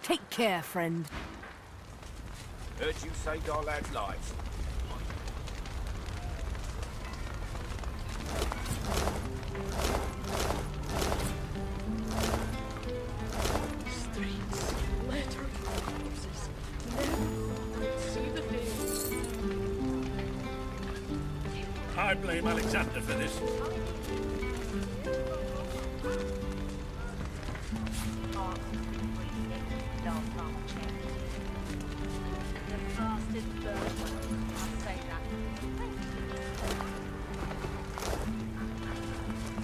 Take care, friend. Heard you saved our lads' lives. Streets littered with corpses. Never thought I'd see the day. I blame Alexander for this.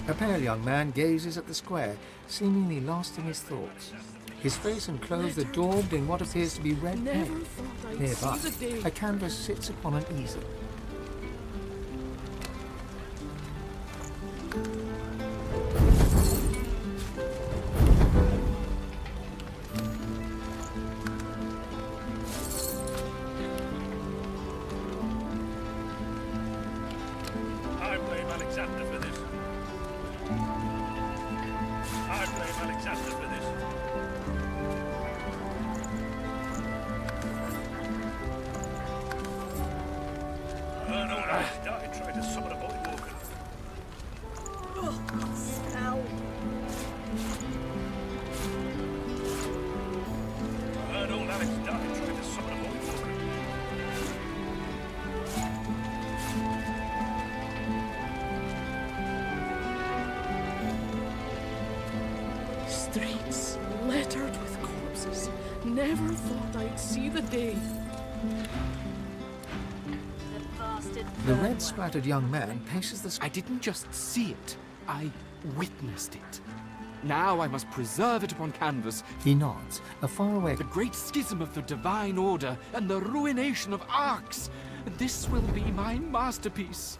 A pale young man gazes at the square, seemingly lost in his thoughts. His face and clothes are daubed in what appears to be red paint. Nearby, a canvas sits upon an easel. I blame Alexander for this. I blame Alexander for this. An old ass died trying to summon a body walker. An old Alex died trying to summon a body walker. Streets littered with corpses. Never thought I'd see the day. The red-splattered young man paces the I didn't just see it, I witnessed it. Now I must preserve it upon canvas. He nods. A faraway... The great schism of the divine order and the ruination of arcs. This will be my masterpiece.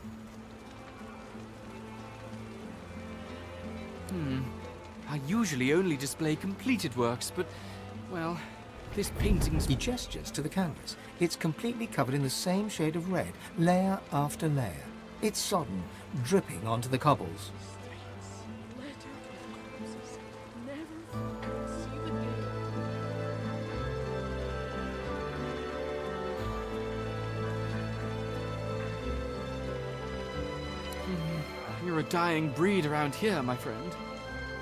I usually only display completed works, but, well, this painting's... He gestures to the canvas. It's completely covered in the same shade of red, layer after layer. It's sodden, dripping onto the cobbles. You're a dying breed around here, my friend.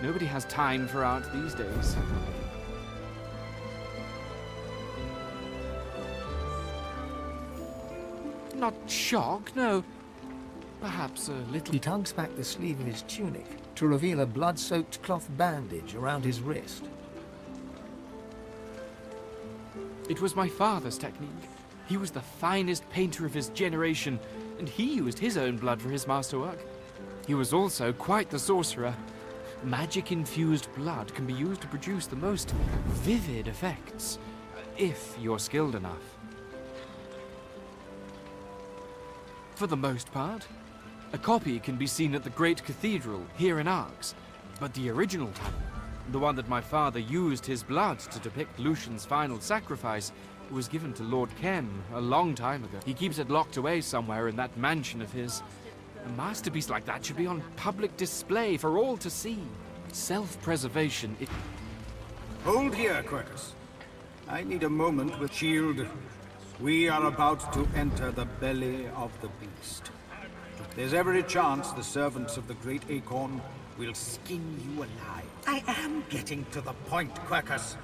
Nobody has time for art these days. Not shock, no. Perhaps a little... He tugs back the sleeve of his tunic to reveal a blood-soaked cloth bandage around his wrist. It was my father's technique. He was the finest painter of his generation, and he used his own blood for his masterwork. He was also quite the sorcerer. Magic-infused blood can be used to produce the most vivid effects, if you're skilled enough. For the most part, a copy can be seen at the Great Cathedral here in Arx, but the original one, the one that my father used his blood to depict Lucian's final sacrifice, was given to Lord Ken a long time ago. He keeps it locked away somewhere in that mansion of his. A masterpiece like that should be on public display for all to see. Self-preservation, it... Hold here, Quercus. I need a moment with Shield. We are about to enter the belly of the beast. There's every chance the servants of the Great Acorn will skin you alive. I am getting to the point, Quercus.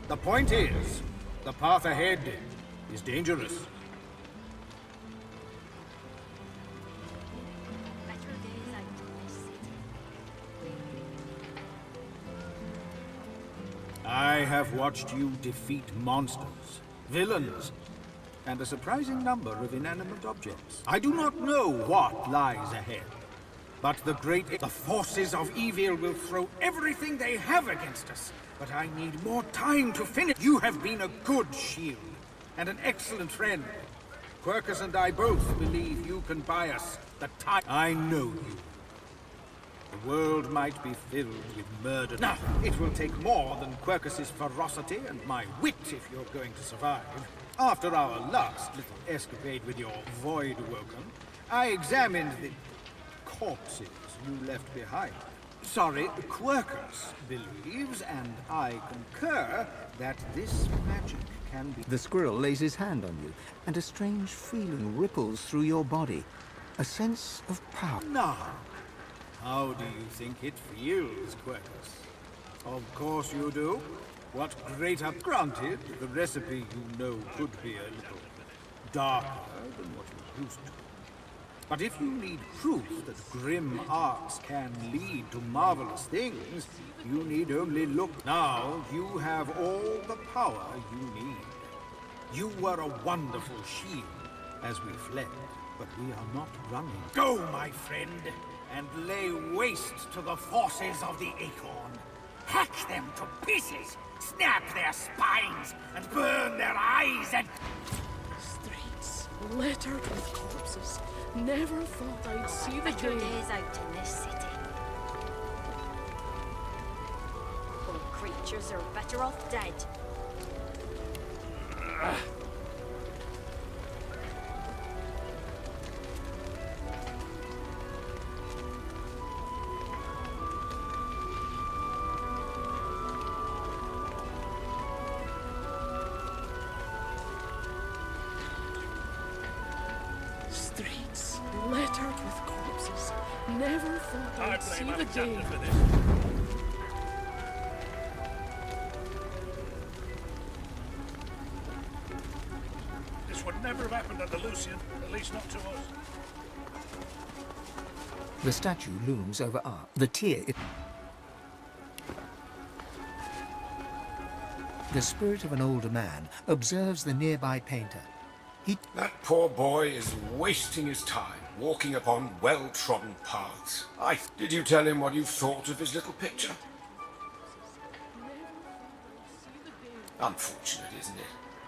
The point is, the path ahead is dangerous. I have watched you defeat monsters, villains, and a surprising number of inanimate objects. I do not know what lies ahead, but the forces of evil will throw everything they have against us. But I need more time to finish. You have been a good shield, and an excellent friend. Quercus and I both believe you can buy us the time. I know you. The world might be filled with murder. Now, it will take more than Quercus's ferocity and my wit if you're going to survive. After our last little escapade with your Void Woken, I examined the corpses you left behind. Sorry, Quercus believes, and I concur, that this magic can be... The squirrel lays his hand on you, and a strange feeling ripples through your body. A sense of power. Now, how do you think it feels, Quercus? Of course you do. What greater... Granted, the recipe you know could be a little darker than what you're used to. But if you need proof that grim arts can lead to marvelous things, you need only look. Now you have all the power you need. You were a wonderful shield as we fled, but we are not running. Go, my friend, and lay waste to the forces of the acorn. Hack them to pieces, snap their spines, and burn their eyes and... Streets littered with corpses. Never thought I'd see the Better day. days out in this city. Poor creatures are better off dead. Streets littered with corpses. Never thought I I'd see blame the day. Alexander for this. This would never have happened under Lucian, at least not to us. The statue looms over Ark. The tear... The spirit of an older man observes the nearby painter. That poor boy is wasting his time, walking upon well-trodden paths. Did you tell him what you thought of his little picture? Unfortunate, isn't it?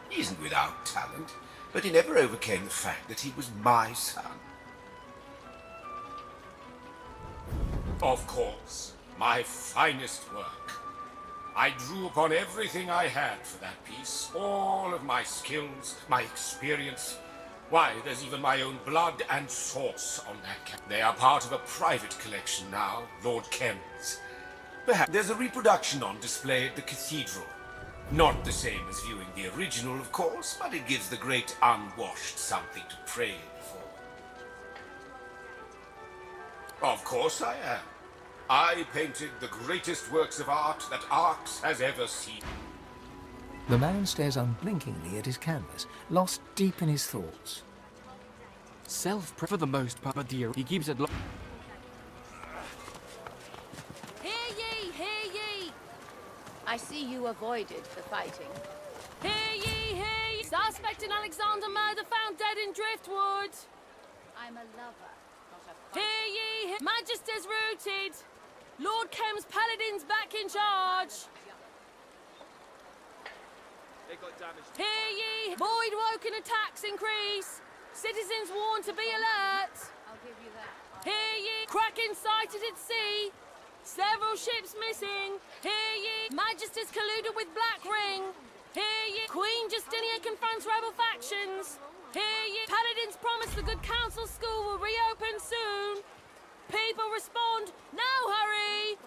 He isn't without talent, but he never overcame the fact that he was my son. Of course, my finest work. I drew upon everything I had for that piece, all of my skills, my experience. Why, there's even my own blood and sauce on that cap. They are part of a private collection now, Lord Kem's. Perhaps there's a reproduction on display at the cathedral. Not the same as viewing the original, of course, but it gives the great unwashed something to pray for. Of course I am. I painted the greatest works of art that Arx has ever seen. The man stares unblinkingly at his canvas, lost deep in his thoughts. For the most part, but he keeps it low. Hear ye, hear ye! I see you avoided the fighting. Hear ye, hear ye! Suspect in Alexander murder found dead in Driftwood. I'm a lover, not a Hear ye, hear... Magister's rooted. Lord Kem's paladin's back in charge. Hear ye! Void-woken attacks increase. Citizens warned to be alert. I'll give you that. Hear ye! Kraken sighted at sea. Several ships missing. Hear ye! Magisters colluded with Black Ring. Hear ye! Queen Justinia confronts rebel factions. Hear ye! Paladins promise the Good Counsel School will reopen soon. People respond, now hurry!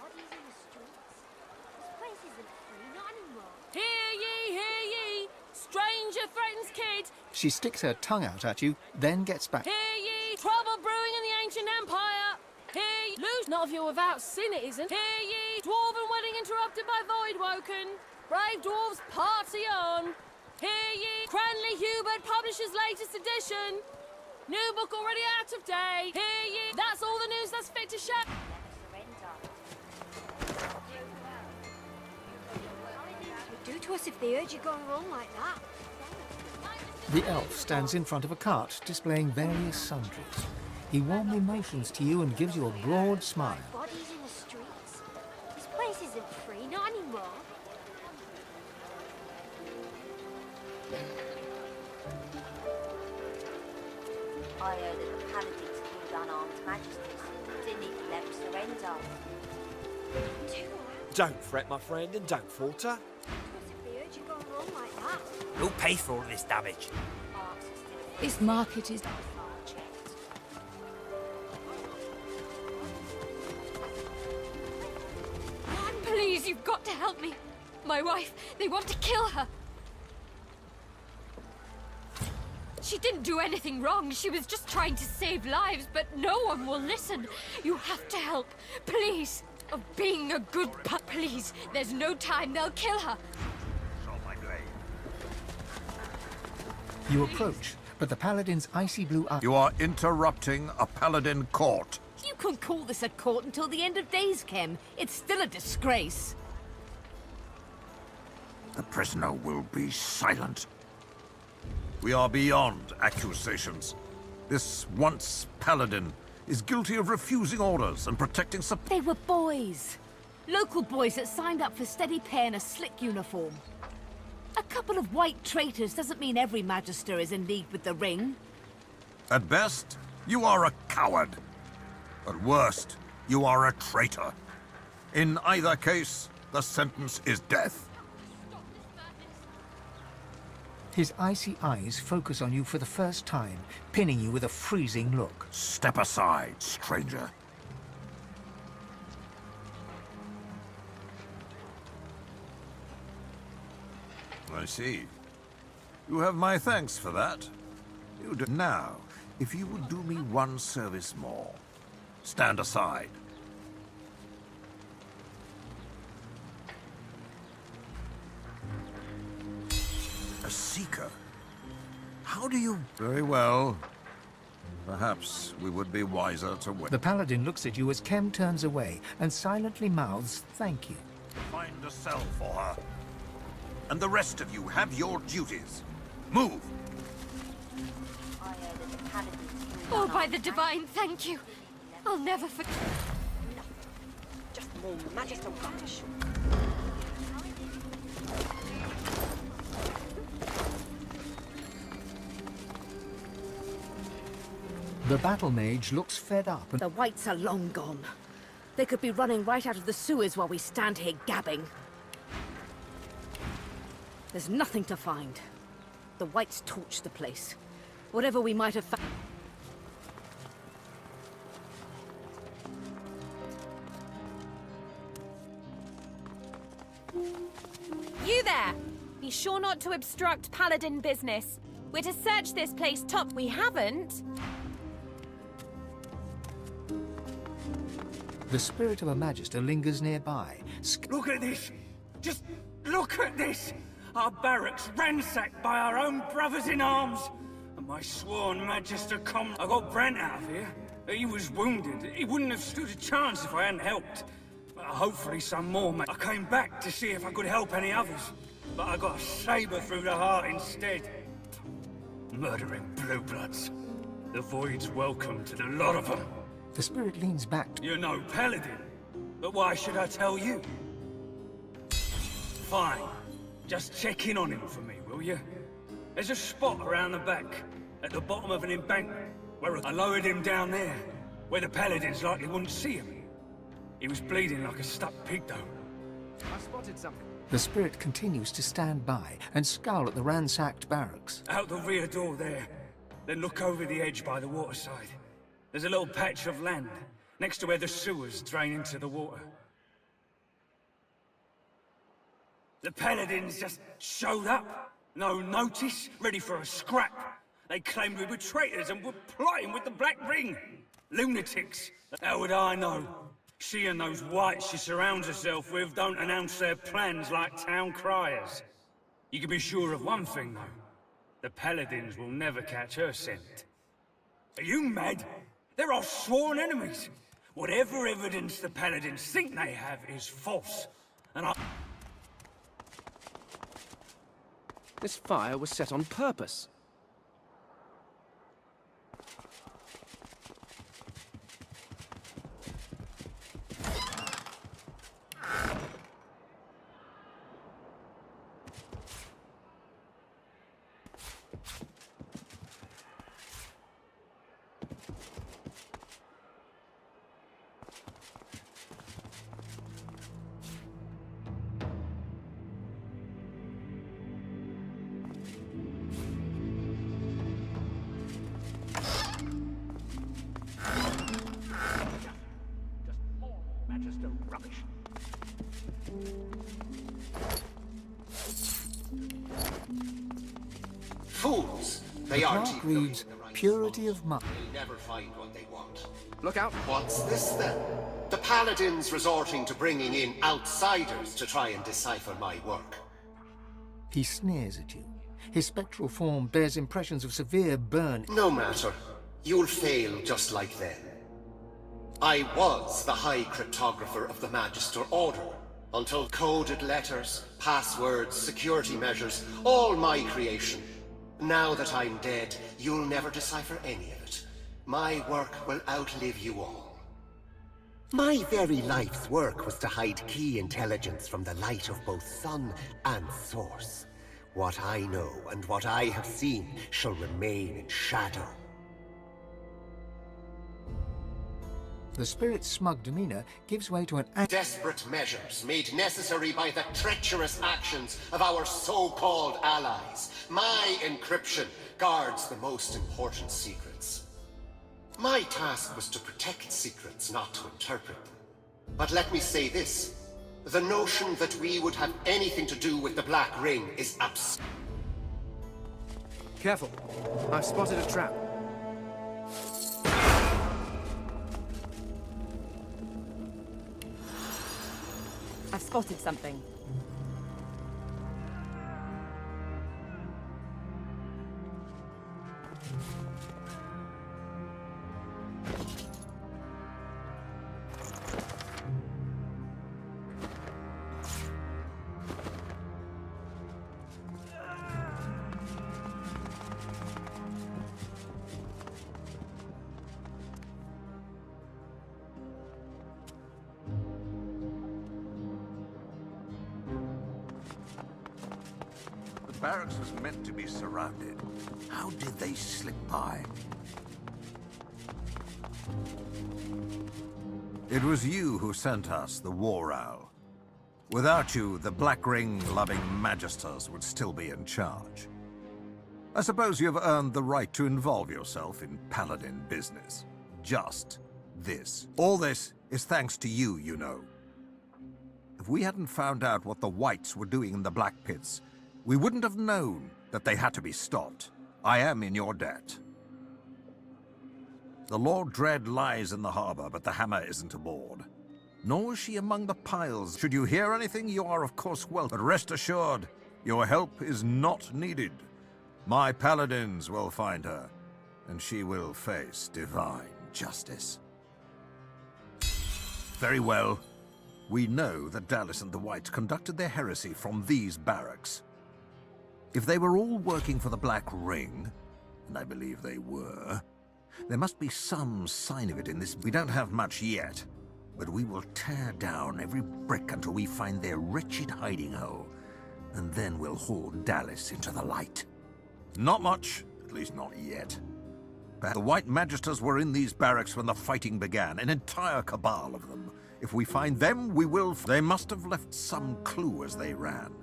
Hear ye, hear ye! Stranger threatens kid. She sticks her tongue out at you, then gets back. Hear ye! Trouble brewing in the ancient empire. Hear ye! Lose not of you without sin, it isn't. Hear ye! Dwarven wedding interrupted by Voidwoken. Brave dwarves party on. Hear ye! Cranley Hubert publishes latest edition. New book already out of date. Hear ye! That's all the news that's fit to share. Do to us if they urge you going wrong like that. The elf stands in front of a cart, displaying various sundries. He warmly motions to you and gives you a broad smile. Bodies in the streets. This place isn't free, not anymore. I heard that the paladins killed unarmed magisters. Didn't even let them surrender. Don't fret, my friend, and don't falter. Who'll pay for all this damage? This market is... you've got to help me. My wife, they want to kill her. She didn't do anything wrong. She was just trying to save lives, but no one will listen. You have to help, please. Of being a good please. There's no time. They'll kill her. You approach, but the paladin's icy blue eyes... You are interrupting a paladin court. You couldn't call this a court until the end of days, Kem. It's still a disgrace. The prisoner will be silent. We are beyond accusations. This once paladin is guilty of refusing orders and protecting They were boys. Local boys that signed up for steady pay in a slick uniform. A couple of white traitors doesn't mean every Magister is in league with the Ring. At best, you are a coward. At worst, you are a traitor. In either case, the sentence is death. His icy eyes focus on you for the first time, pinning you with a freezing look. Step aside, stranger. I see. You have my thanks for that. You do. Now, if you would do me one service more, stand aside. A seeker? How do you... Very well. Perhaps we would be wiser to wait. The paladin looks at you as Kem turns away and silently mouths thank you. Find a cell for her. And the rest of you have your duties. Move! Oh, by the Divine, thank you. I'll never forget. Just more magical rubbish. The battle mage looks fed up and... The Whites are long gone. They could be running right out of the sewers while we stand here gabbing. There's nothing to find. The Whites torched the place. Whatever we might have found... You there! Be sure not to obstruct Paladin business. We're to search this place top. We haven't. The spirit of a Magister lingers nearby. Look at this! Just look at this! Our barracks ransacked by our own brothers in arms! And my sworn Magister I got Brent out of here. He was wounded. He wouldn't have stood a chance if I hadn't helped. But hopefully some more, mate. I came back to see if I could help any others. But I got a saber through the heart instead. Murdering blue bloods. The Void's welcome to the lot of them. The spirit leans back. You're no paladin, but why should I tell you? Fine. Just check in on him for me, will you? There's a spot around the back, at the bottom of an embankment, where I lowered him down there, where the paladins likely wouldn't see him. He was bleeding like a stuck pig, though. I spotted something. The spirit continues to stand by and scowl at the ransacked barracks. Out the rear door there, then look over the edge by the waterside. There's a little patch of land, next to where the sewers drain into the water. The paladins just showed up. No notice, ready for a scrap. They claimed we were traitors and were plotting with the Black Ring. Lunatics. How would I know? She and those whites she surrounds herself with don't announce their plans like town criers. You can be sure of one thing, though. The paladins will never catch her scent. Are you mad? They're our sworn enemies. Whatever evidence the paladins think they have is false. And This fire was set on purpose. Magister rubbish. Fools! They The aren't plaque even reads, looking in the right purity spot. of mind. They'll never find what they want. Look out. What's this then? The Paladins resorting to bringing in outsiders to try and decipher my work. He sneers at you. His spectral form bears impressions of severe burn. No matter. You'll fail just like them. I was the High Cryptographer of the Magister Order, until coded letters, passwords, security measures, all my creation. Now that I'm dead, you'll never decipher any of it. My work will outlive you all. My very life's work was to hide key intelligence from the light of both sun and source. What I know and what I have seen shall remain in shadow. The spirit's smug demeanor gives way to an Desperate measures made necessary by the treacherous actions of our so-called allies. My encryption guards the most important secrets. My task was to protect secrets, not to interpret them. But let me say this. The notion that we would have anything to do with the Black Ring is absurd. Careful. I've spotted a trap. I've spotted something. The barracks was meant to be surrounded. How did they slip by? It was you who sent us the War Owl. Without you, the Black Ring-loving Magisters would still be in charge. I suppose you have earned the right to involve yourself in Paladin business. Just this. All this is thanks to you, you know. If we hadn't found out what the Whites were doing in the Black Pits, we wouldn't have known that they had to be stopped. I am in your debt. The Lord Dread lies in the harbor, but the hammer isn't aboard. Nor is she among the piles. Should you hear anything, you are of course welcome. But rest assured, your help is not needed. My paladins will find her, and she will face divine justice. Very well. We know that Dallas and the Whites conducted their heresy from these barracks. If they were all working for the Black Ring, and I believe they were, there must be some sign of it in this. We don't have much yet, but we will tear down every brick until we find their wretched hiding hole, and then we'll haul Dallas into the light. Not much, at least not yet. But the White Magisters were in these barracks when the fighting began, an entire cabal of them. If we find them, we will. They must have left some clue as they ran.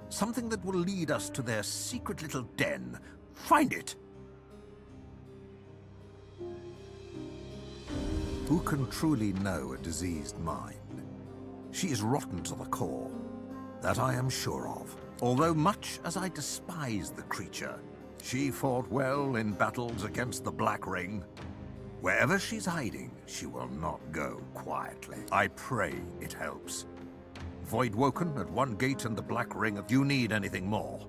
Something that will lead us to their secret little den. Find it! Who can truly know a diseased mind? She is rotten to the core. That I am sure of. Although much as I despise the creature, she fought well in battles against the Black Ring. Wherever she's hiding, she will not go quietly. I pray it helps. Void Woken at one gate and the Black Ring. If you need anything more.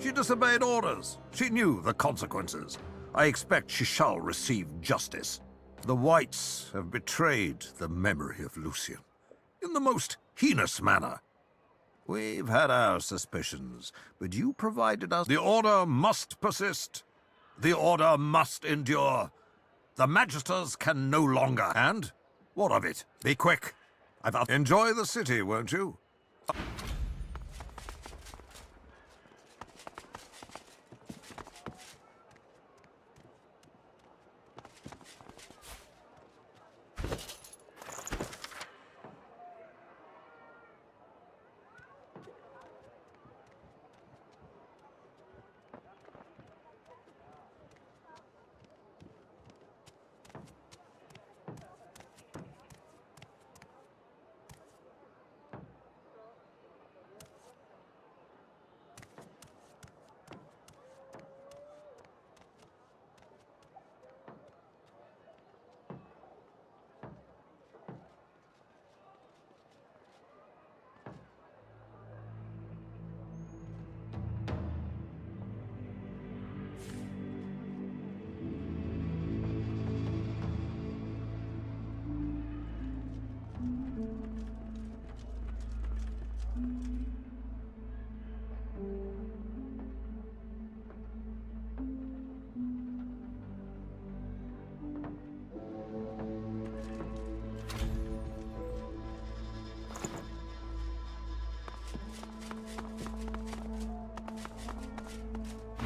She disobeyed orders. She knew the consequences. I expect she shall receive justice. The Whites have betrayed the memory of Lucian in the most heinous manner. We've had our suspicions, but you provided us. The Order must persist. The Order must endure. The Magisters can no longer. And what of it? Be quick. Enjoy the city, won't you?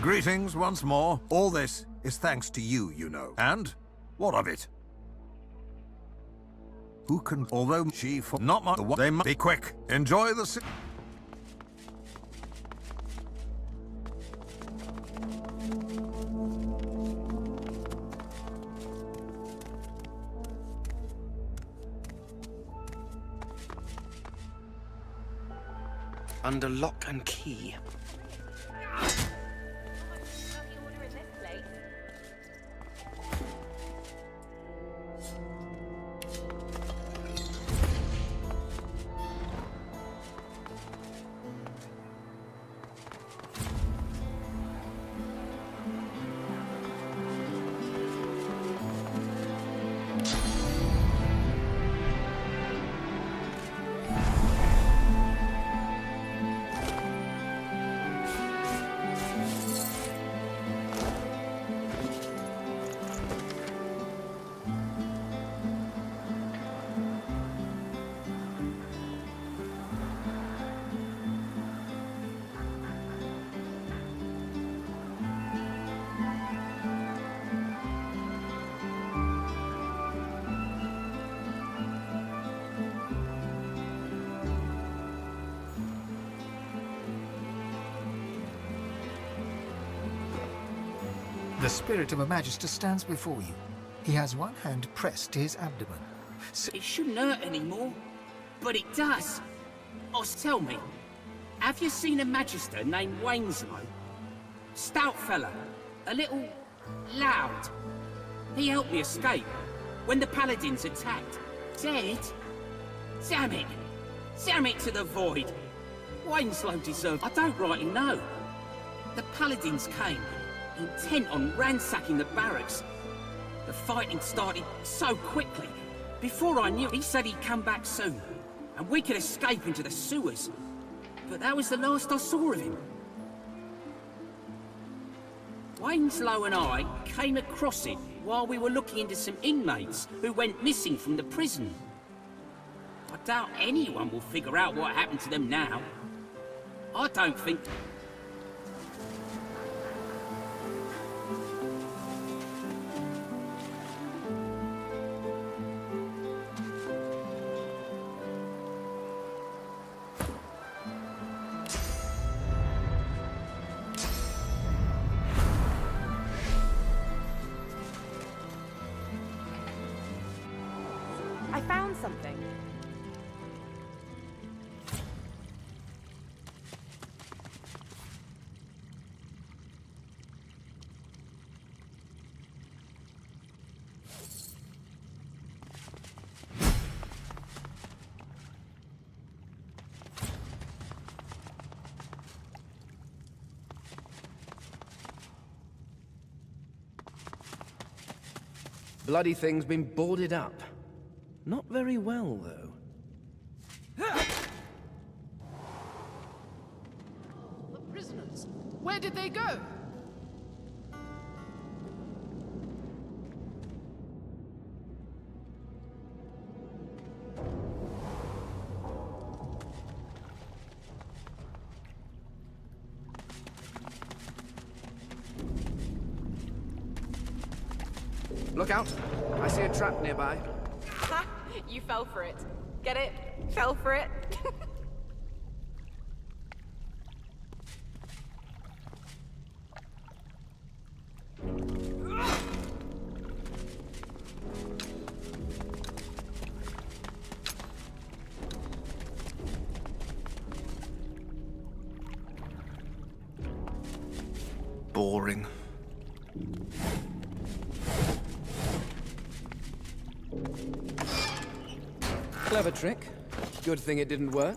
Greetings once more. All this is thanks to you, you know. And what of it? Who can, although she for not much, they must be quick. Enjoy the Under lock and key. The spirit of a Magister stands before you. He has one hand pressed to his abdomen. It shouldn't hurt anymore, but it does. Oh, tell me, have you seen a Magister named Winslow? Stout fella, a little loud. He helped me escape when the Paladins attacked. Dead? Damn it! Damn it to the void! Winslow deserved. I don't rightly know. The Paladins came, intent on ransacking the barracks. The fighting started so quickly. Before I knew, he said he'd come back soon, and we could escape into the sewers. But that was the last I saw of him. Winslow and I came across it while we were looking into some inmates who went missing from the prison. I doubt anyone will figure out what happened to them now. I don't think... I found something. Bloody thing's been boarded up. Not very well, though. The prisoners. Where did they go? Look out! I see a trap nearby. Ha! You fell for it. Get it? Fell for it. Boring. Clever trick. Good thing it didn't work.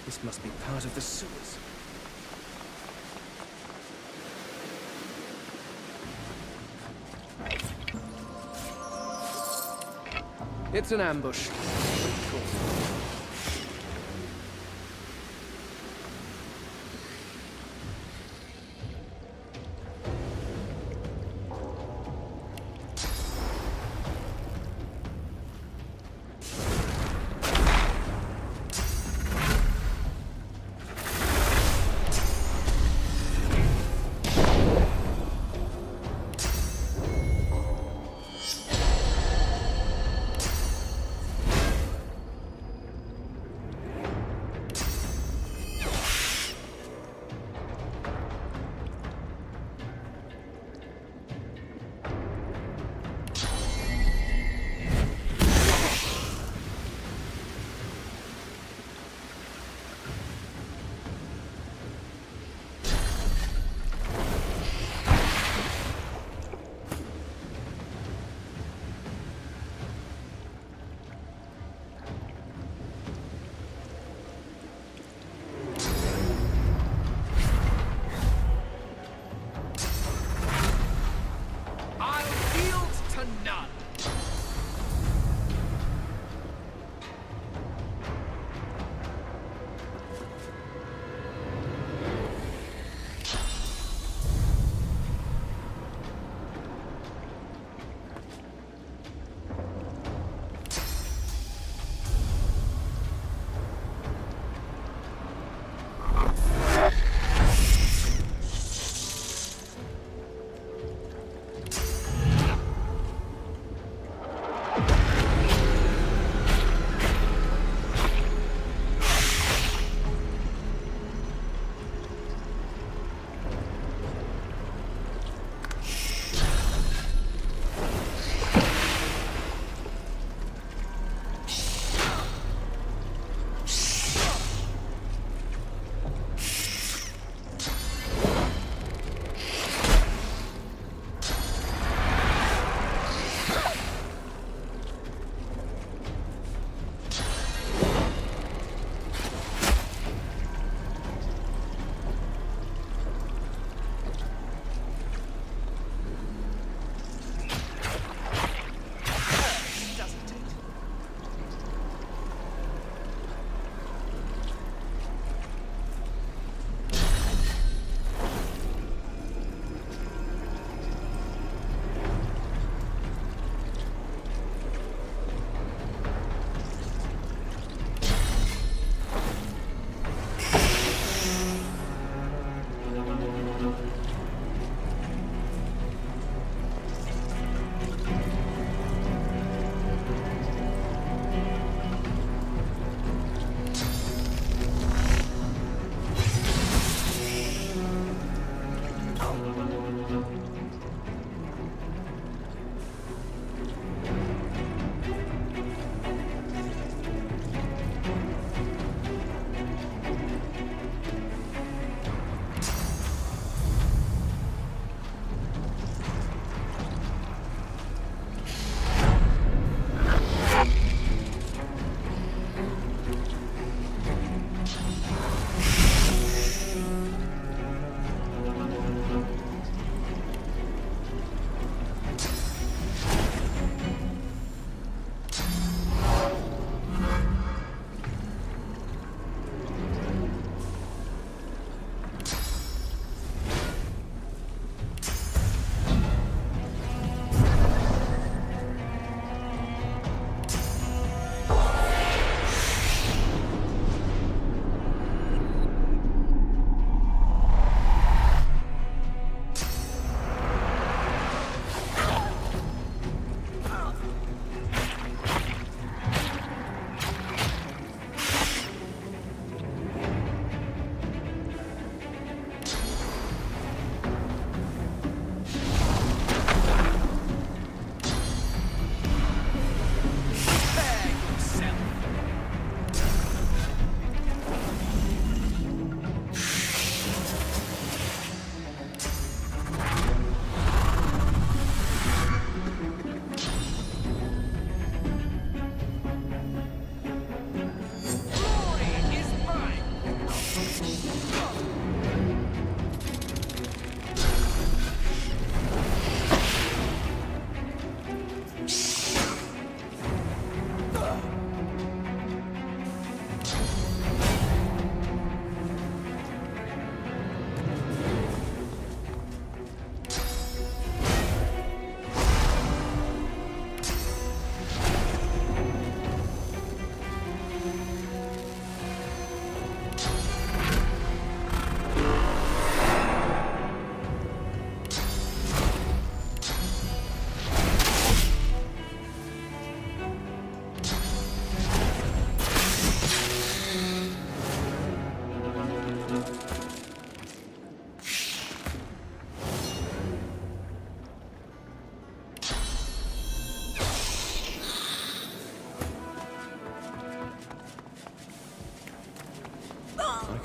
This must be part of the sewers. It's an ambush. Cool.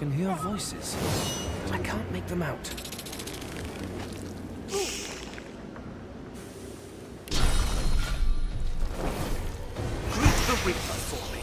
can hear voices, but I can't make them out. Greet the Reaper for me.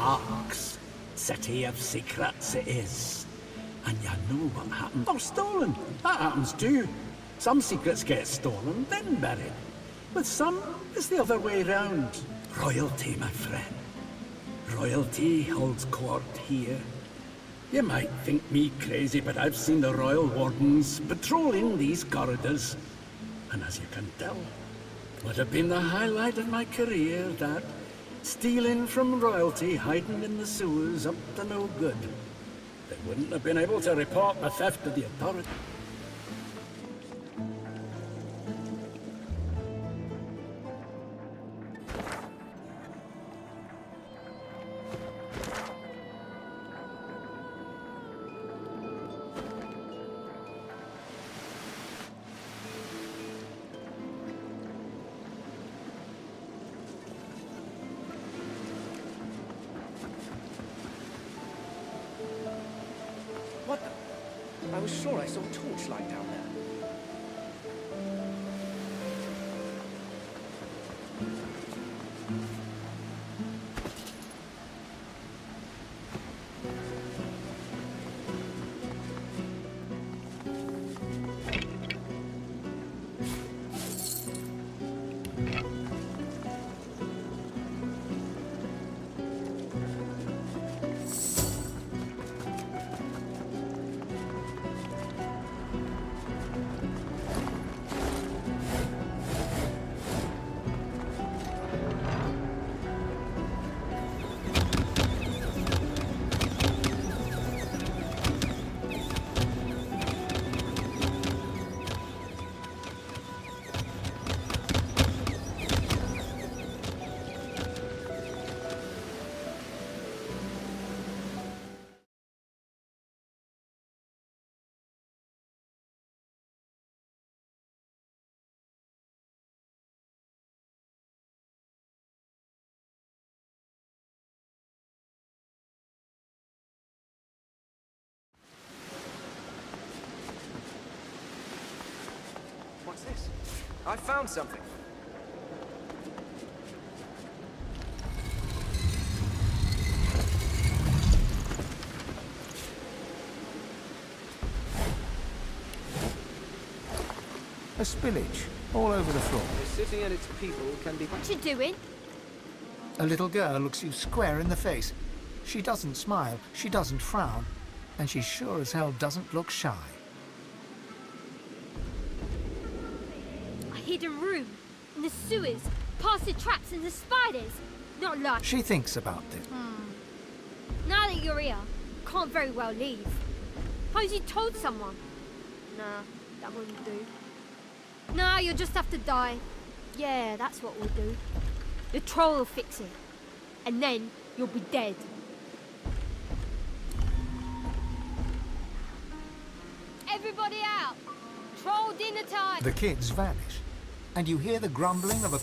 Arks, city of secrets it is. And you know what happened? Or stolen. That happens too. Some secrets get stolen, then buried. With some, it's the other way round. Royalty, my friend. Royalty holds court here. You might think me crazy, but I've seen the royal wardens patrolling these corridors. And as you can tell, would have been the highlight of my career, that. Stealing from royalty, hiding in the sewers, up to no good. They wouldn't have been able to report the theft to the authorities. What the? I was sure I saw a torchlight down there. What's this? I found something. A spillage all over the floor. The city and its people can be... What you doing? A little girl looks you square in the face. She doesn't smile, she doesn't frown, and she sure as hell doesn't look shy. A hidden room in the sewers, past the traps and the spiders. Not like. She thinks about it. Now that you're here, can't very well leave. Suppose you told someone. Nah, that wouldn't do. Nah, you'll just have to die. Yeah, that's what we'll do. The troll will fix it. And then you'll be dead. Everybody out! Troll dinner time! The kids vanish, and you hear the grumbling of a...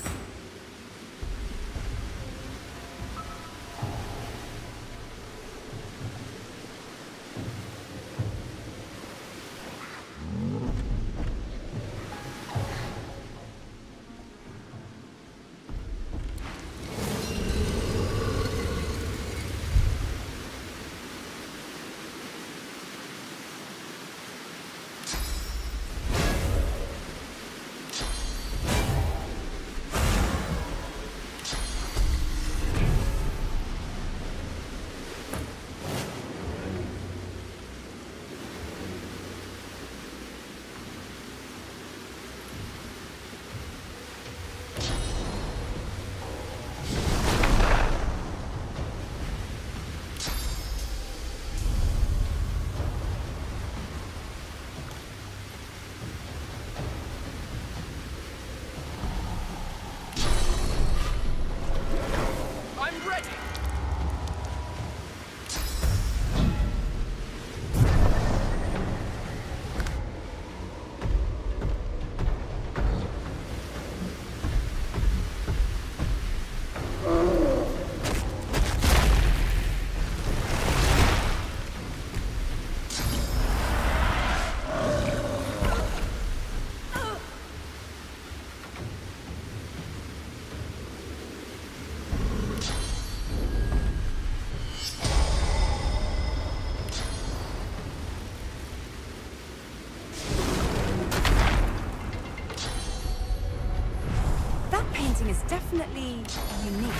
definitely unique.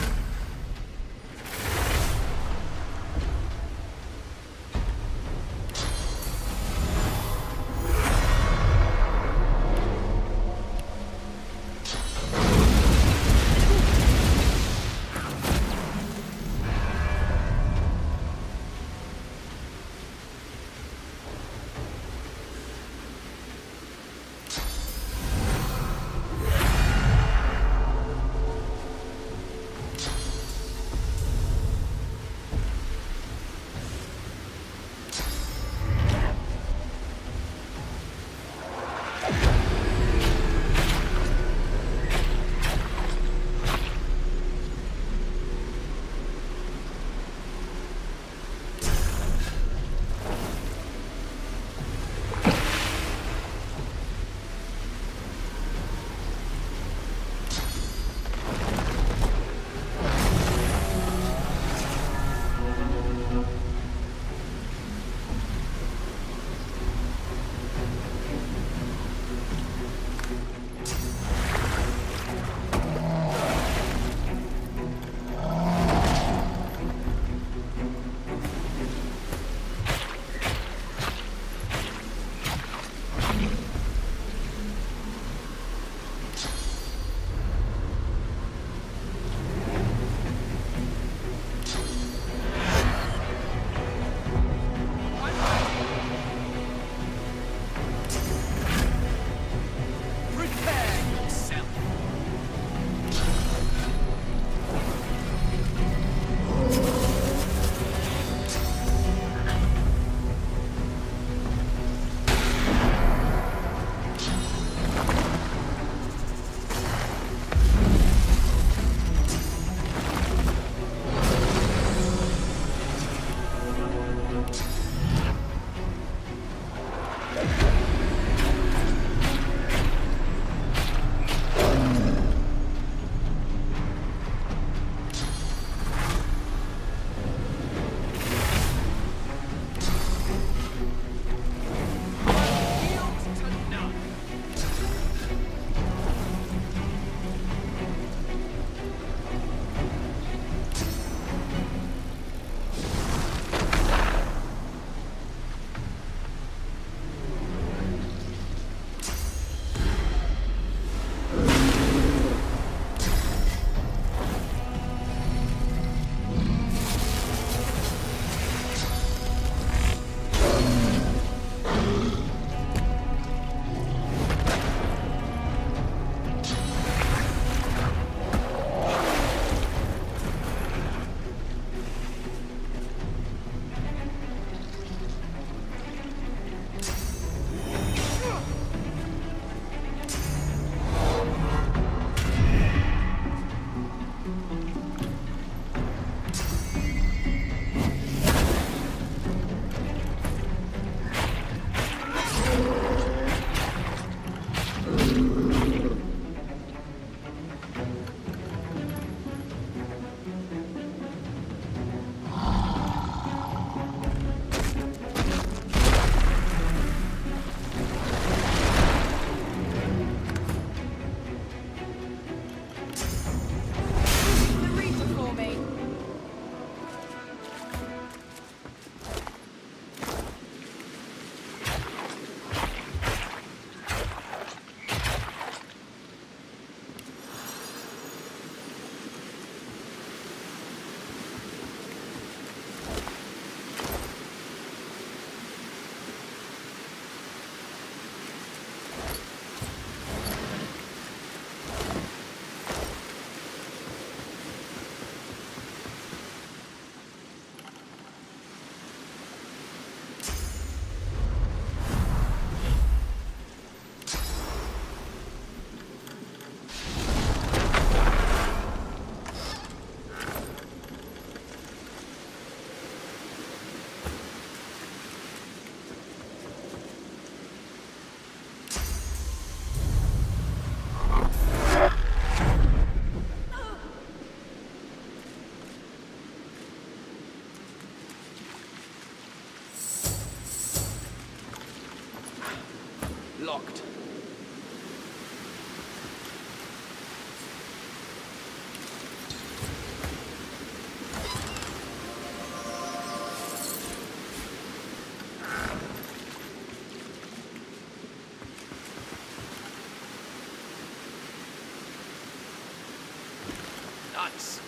Locked. this.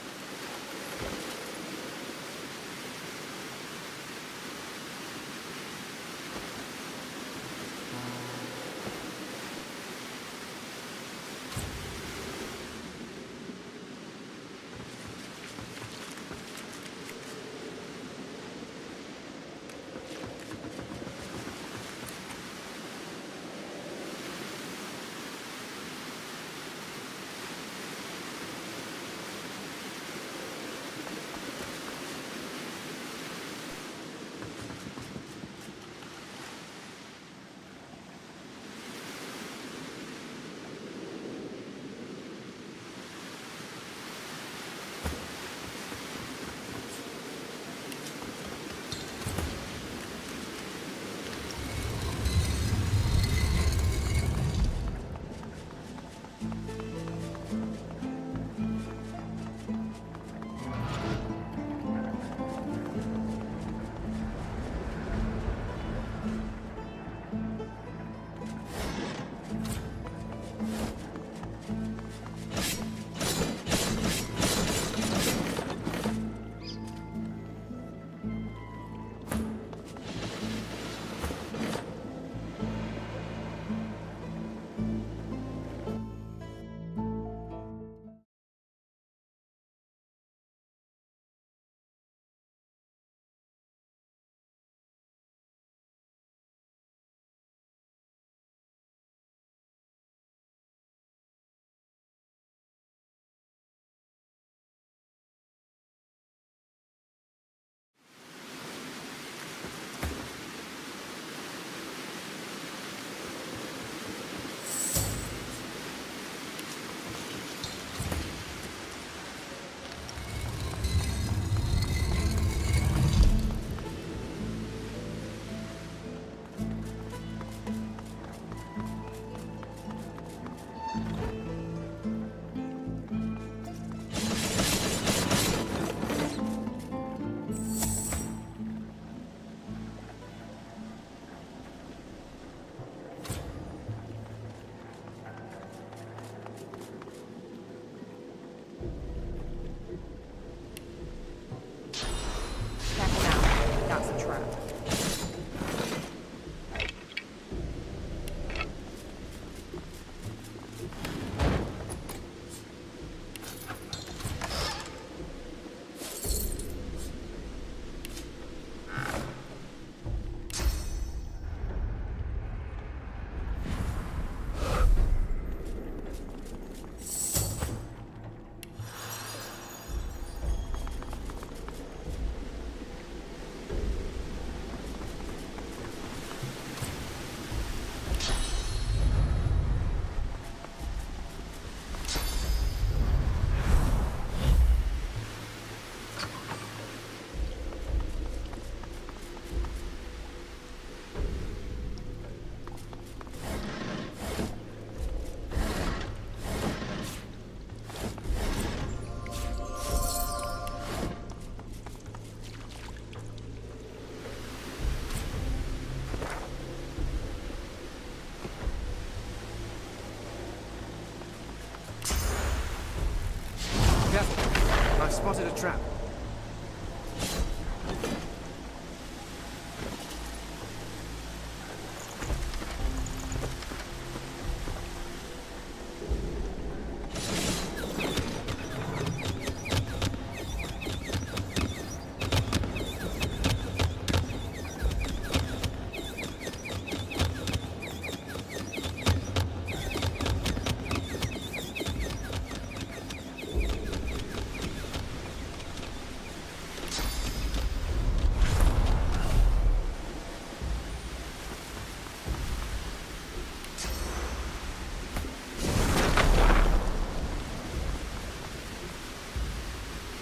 I've spotted a trap.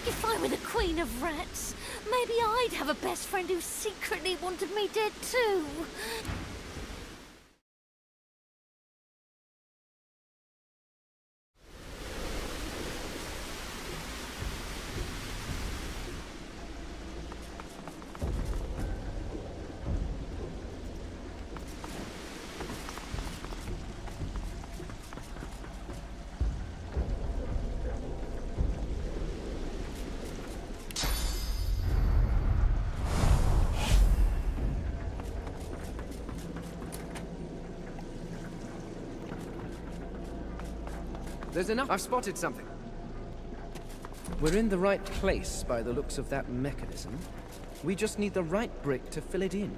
If I were the queen of rats, maybe I'd have a best friend who secretly wanted me dead too. There's enough. I've spotted something. We're in the right place by the looks of that mechanism. We just need the right brick to fill it in.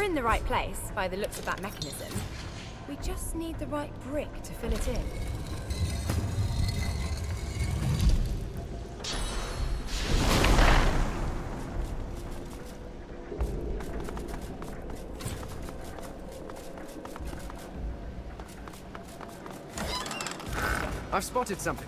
We're in the right place, by the looks of that mechanism. We just need the right brick to fill it in. I've spotted something.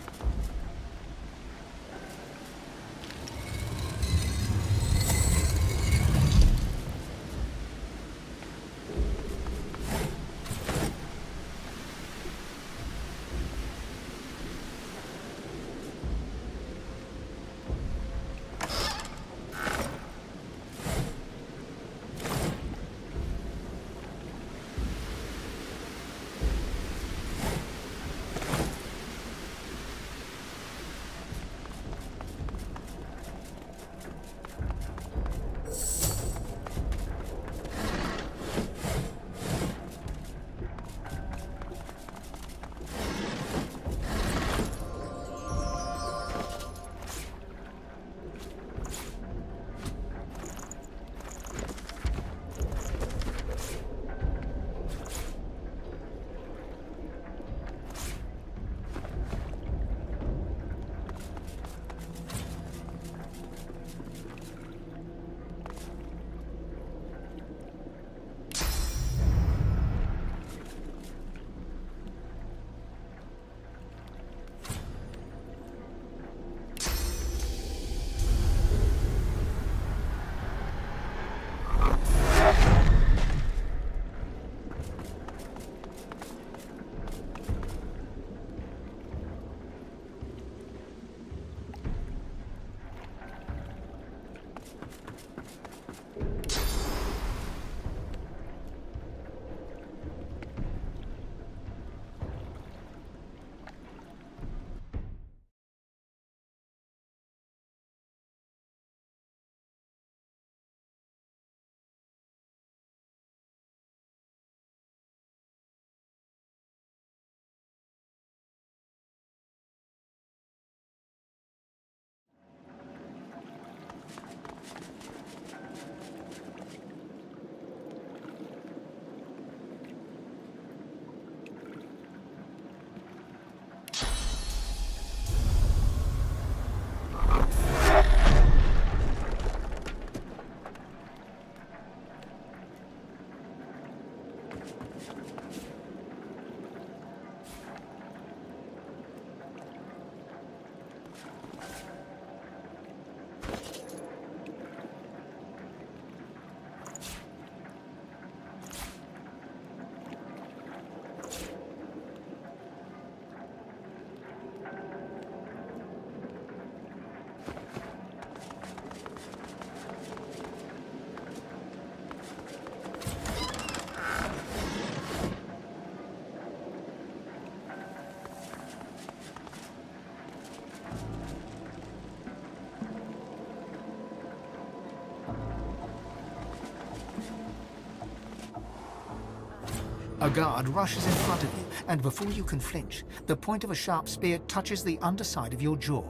A guard rushes in front of you, and before you can flinch, the point of a sharp spear touches the underside of your jaw.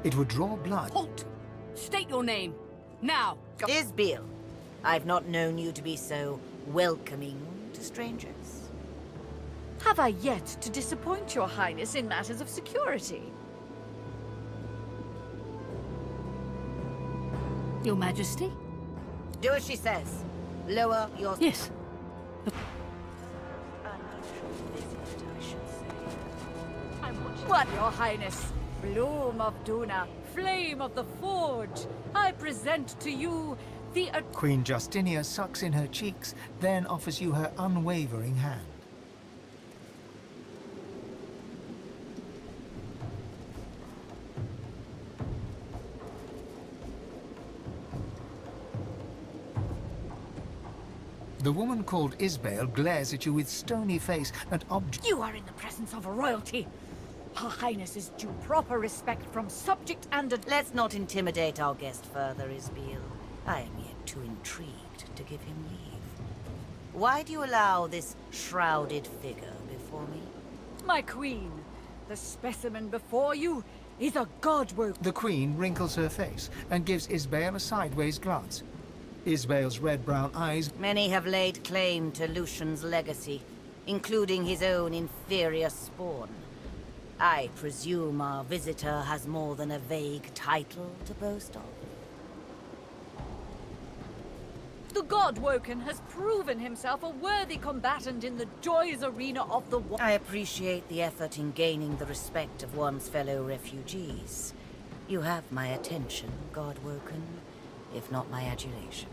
It would draw blood. Halt! State your name. Now! Isbiel. I've not known you to be so welcoming to strangers. Have I yet to disappoint your highness in matters of security? Your Majesty? Do as she says. Lower your... Yes. What, your highness? Bloom of Duna, flame of the forge, I present to you the... Queen Justinia sucks in her cheeks, then offers you her unwavering hand. The woman called Isbale glares at you with stony face and You are in the presence of royalty. Her highness is due proper respect from subject and... Let's not intimidate our guest further, Isbiel. I am yet too intrigued to give him leave. Why do you allow this shrouded figure before me? My queen, the specimen before you is a godwoke. The queen wrinkles her face and gives Isbale a sideways glance. Isbale's red-brown eyes... Many have laid claim to Lucian's legacy, including his own inferior spawn. I presume our visitor has more than a vague title to boast of. The Godwoken has proven himself a worthy combatant in the joys arena of the war. I appreciate the effort in gaining the respect of one's fellow refugees. You have my attention, Godwoken, if not my adulation.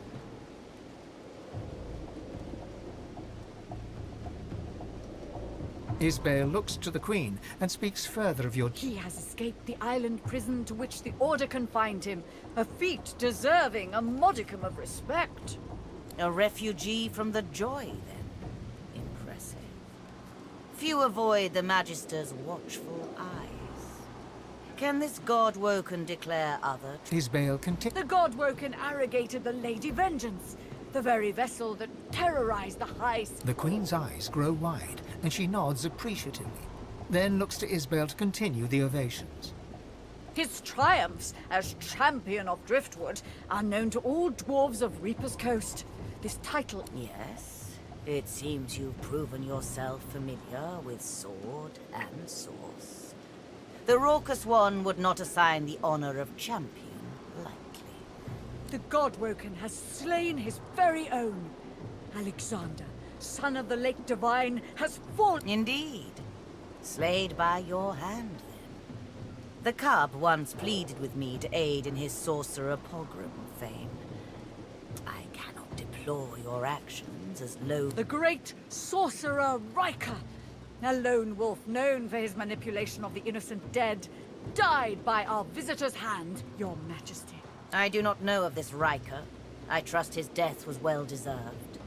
Isbale looks to the Queen and speaks further of your... He has escaped the island prison to which the Order confined him, a feat deserving a modicum of respect. A refugee from the Joy, then. Impressive. Few avoid the Magister's watchful eyes. Can this Godwoken declare other... Isbale continues... The Godwoken arrogated the Lady Vengeance, the very vessel that terrorized the High... The Queen's eyes grow wide, and she nods appreciatively, then looks to Isbale to continue the ovations. His triumphs as champion of Driftwood are known to all dwarves of Reaper's Coast. This title... Yes, it seems you've proven yourself familiar with sword and source. The raucous one would not assign the honor of champion lightly. The Godwoken has slain his very own. Alexander, son of the Lake Divine, has fallen... Indeed. Slayed by your hand, then. The cub once pleaded with me to aid in his sorcerer pogrom fame. I cannot deplore your actions as low... The great sorcerer Riker, a lone wolf known for his manipulation of the innocent dead, died by our visitor's hand, your majesty. I do not know of this Riker. I trust his death was well-deserved.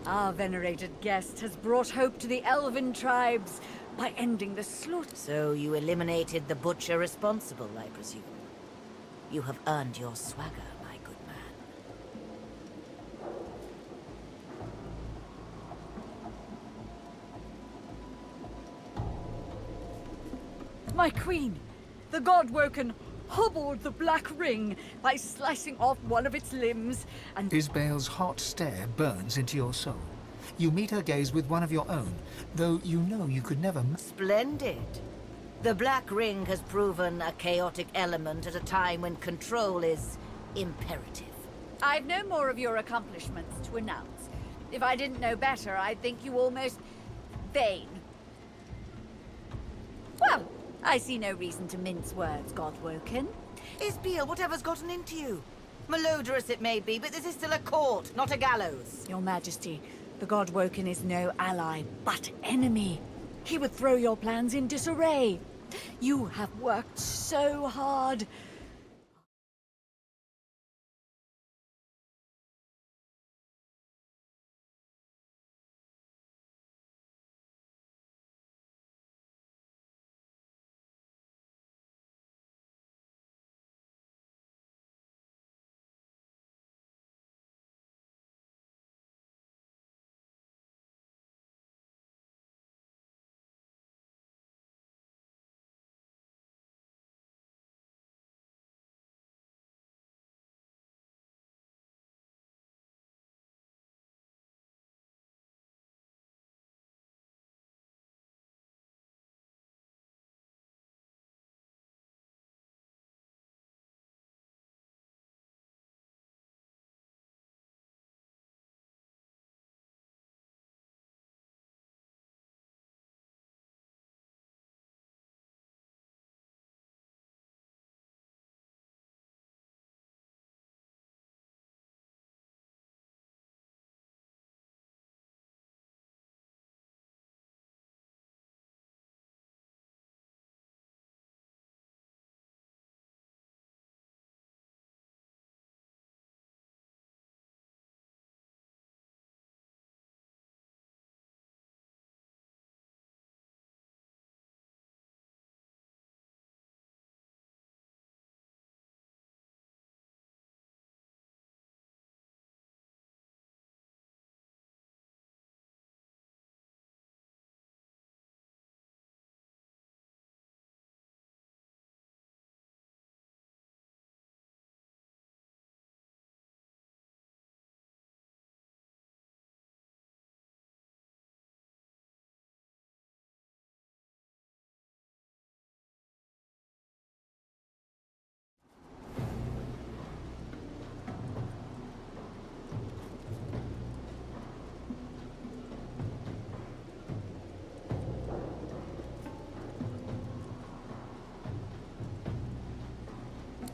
Our venerated guest has brought hope to the elven tribes by ending the slaughter. So you eliminated the butcher responsible, I presume. You have earned your swagger, my good man. My queen, the Godwoken hobbled the Black Ring by slicing off one of its limbs and... Isbale's hot stare burns into your soul. You meet her gaze with one of your own, though you know you could never... Splendid. The Black Ring has proven a chaotic element at a time when control is imperative. I've no more of your accomplishments to announce. If I didn't know better, I'd think you almost... vain. Well, I see no reason to mince words, Godwoken. Isbeel, whatever's gotten into you? Malodorous it may be, but this is still a court, not a gallows. Your Majesty, the Godwoken is no ally, but enemy. He would throw your plans in disarray. You have worked so hard.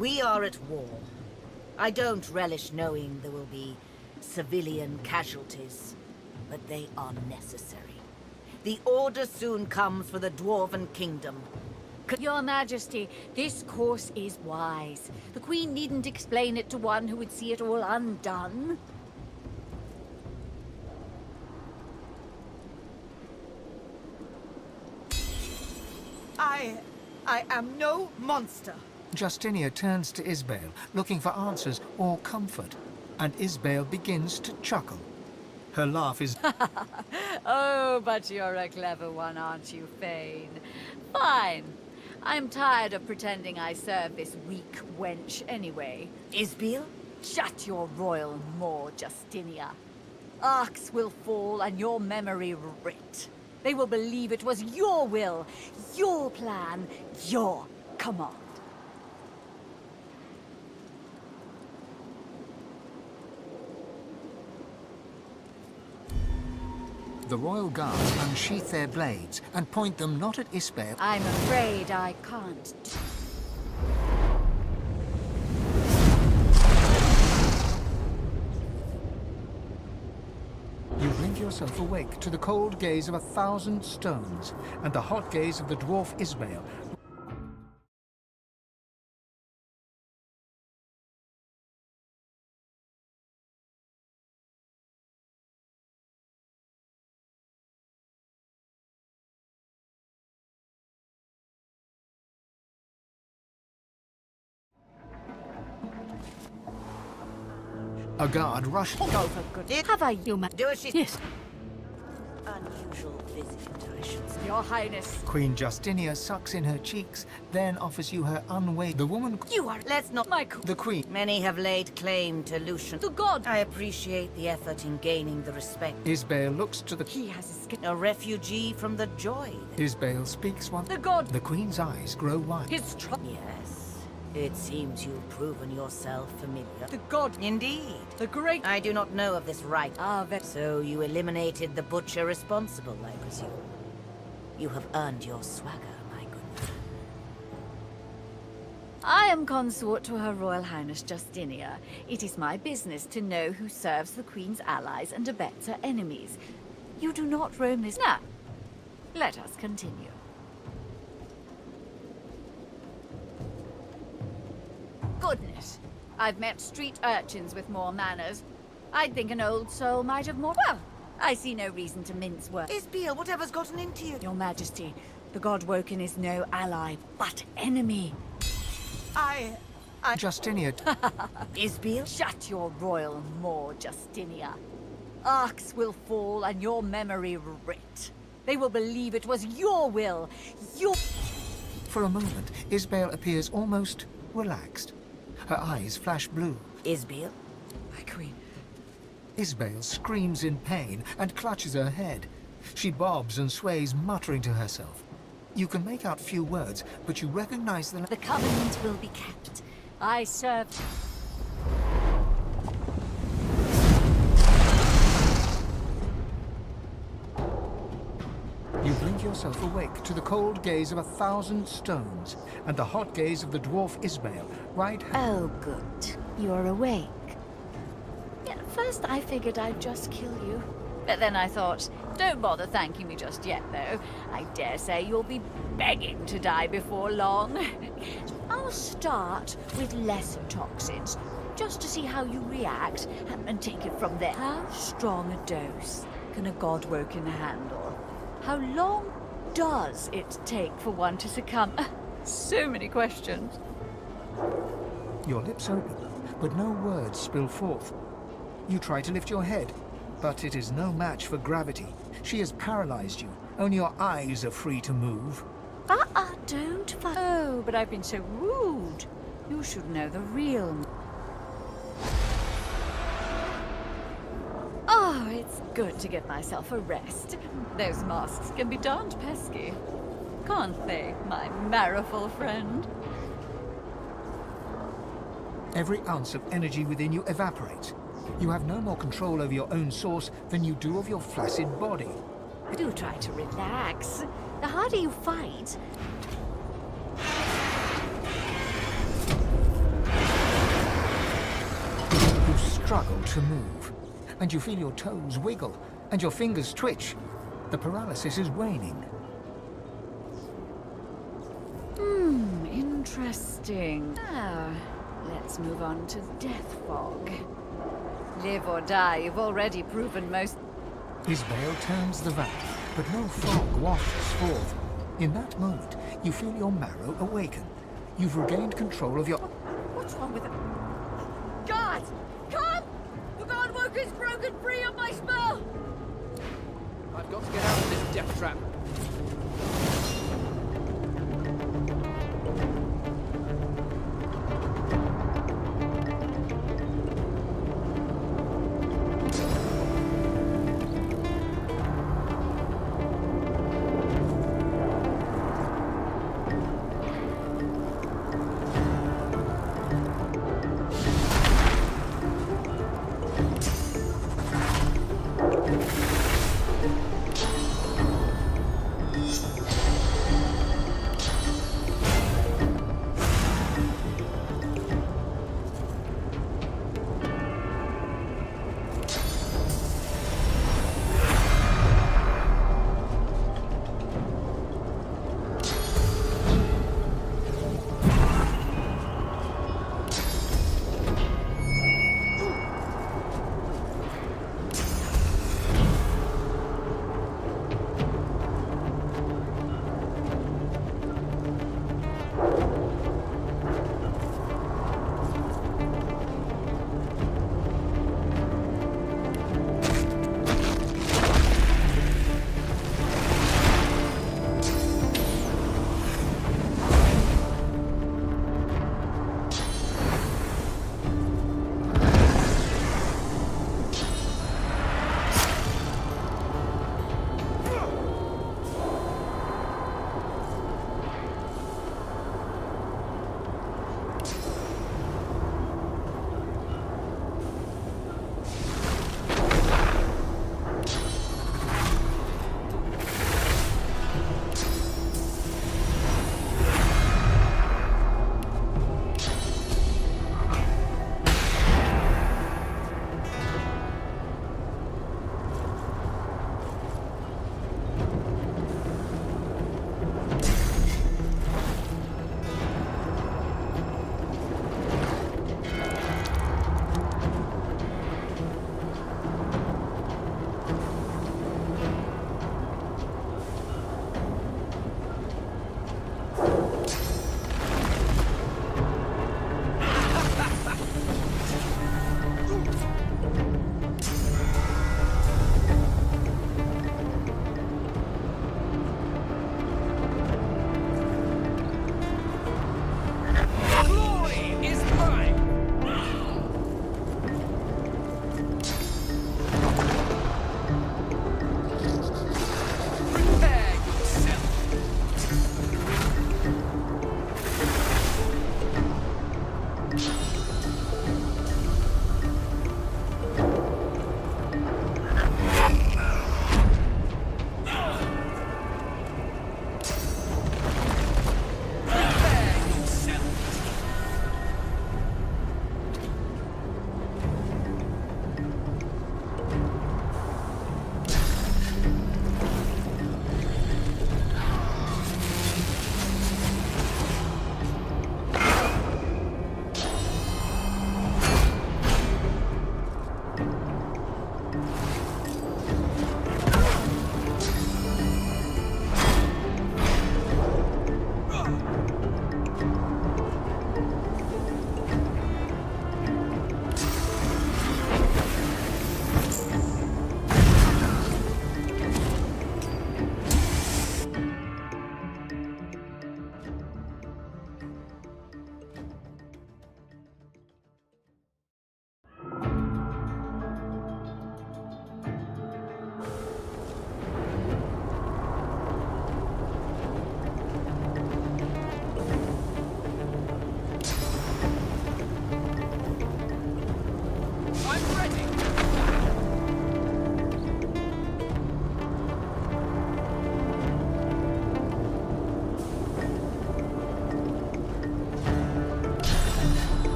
We are at war. I don't relish knowing there will be civilian casualties, but they are necessary. The order soon comes for the Dwarven Kingdom. Your Majesty, this course is wise. The Queen needn't explain it to one who would see it all undone. I am no monster. Justinia turns to Isbale, looking for answers or comfort, and Isbale begins to chuckle. Her laugh is... Oh, but you're a clever one, aren't you, Fane? Fine. I'm tired of pretending I serve this weak wench anyway. Isbale? Shut your royal maw, Justinia. Arcs will fall and your memory writ. They will believe it was your will, your plan, your command. The royal guards unsheath their blades and point them not at Isbale. I'm afraid I can't. You blink yourself awake to the cold gaze of 1,000 stones and the hot gaze of the dwarf Isbale. A guard rushed... Go for goodness. Have I, you Do as she... Yes. Unusual visit, I should say. Your Highness. Queen Justinia sucks in her cheeks, then offers you her unweighed... The woman... You are... Let's not... Michael. The Queen... Many have laid claim to Lucian. The god. I appreciate the effort in gaining the respect. Isbale looks to the... He has escaped. A refugee from the joy. Isbale speaks one... The god. The Queen's eyes grow wide. His Yes. It seems you've proven yourself familiar. The god. Indeed. The great... I do not know of this right. Ah, So you eliminated the butcher responsible, I presume. You have earned your swagger, my good man. I am consort to Her Royal Highness Justinia. It is my business to know who serves the Queen's allies and abets her enemies. You do not roam this... Now, let us continue. Goodness, I've met street urchins with more manners. I'd think an old soul might have more... Well, I see no reason to mince words. Isbale, whatever's gotten into you? Your Majesty, the God Woken is no ally, but enemy. Justinia... Isbale? Shut your royal maw, Justinia. Arcs will fall and your memory writ. They will believe it was your will, your... For a moment, Isbale appears almost relaxed. Her eyes flash blue. Isbale? My queen. Isbale screams in pain and clutches her head. She bobs and sways, muttering to herself. You can make out few words, but you recognize the... The covenant will be kept. I serve... You blink yourself awake to the cold gaze of 1,000 stones and the hot gaze of the dwarf Isbale, right... Oh, good. You're awake. Yeah, at first I figured I'd just kill you. But then I thought, don't bother thanking me just yet, though. I dare say you'll be begging to die before long. I'll start with lesser toxins, just to see how you react, and take it from there. How strong a dose can a god woken handle? How long does it take for one to succumb? So many questions. Your lips open, but no words spill forth. You try to lift your head, but it is no match for gravity. She has paralyzed you. Only your eyes are free to move. Don't fuss. Oh, but I've been so rude. You should know the real... Oh, it's good to give myself a rest. Those masks can be darned pesky. Can't they, my marrowful friend? Every ounce of energy within you evaporates. You have no more control over your own source than you do of your flaccid body. Do try to relax. The harder you fight... struggle to move, and you feel your toes wiggle, and your fingers twitch. The paralysis is waning. Interesting. Now, let's move on to Death Fog. Live or die, you've already proven most... His veil turns the valley, but no fog wafts forth. In that moment, you feel your marrow awaken. You've regained control of your... What's wrong with it? God! Come! The Godworker's broken free of my spell! I've got to get out of this death trap.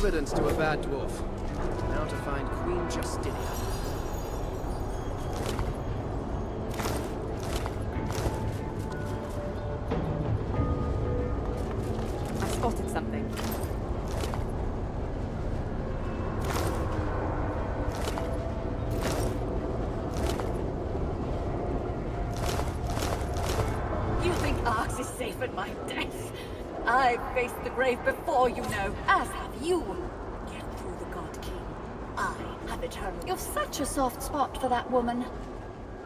evidence to a bad dwarf. Now to find Queen Justinia. I spotted something. You think Arx is safe at my death? I've faced the grave before, you know, as have you. Get through the God King. I have eternal... You've such a soft spot for that woman.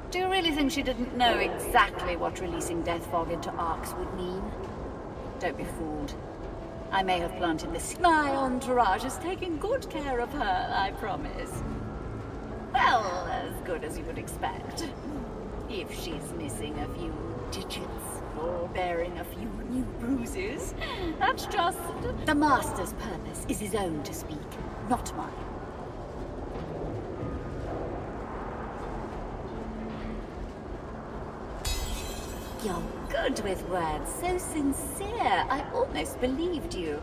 Do you really think she didn't know exactly what releasing Death Fog into Arx would mean? Don't be fooled. I may have planted this. My entourage is taking good care of her, I promise. Well, as good as you would expect. If she's missing a few digits, or bearing a few new bruises, that's just... The Master's purpose is his own to speak, not mine. You're good with words, so sincere. I almost believed you.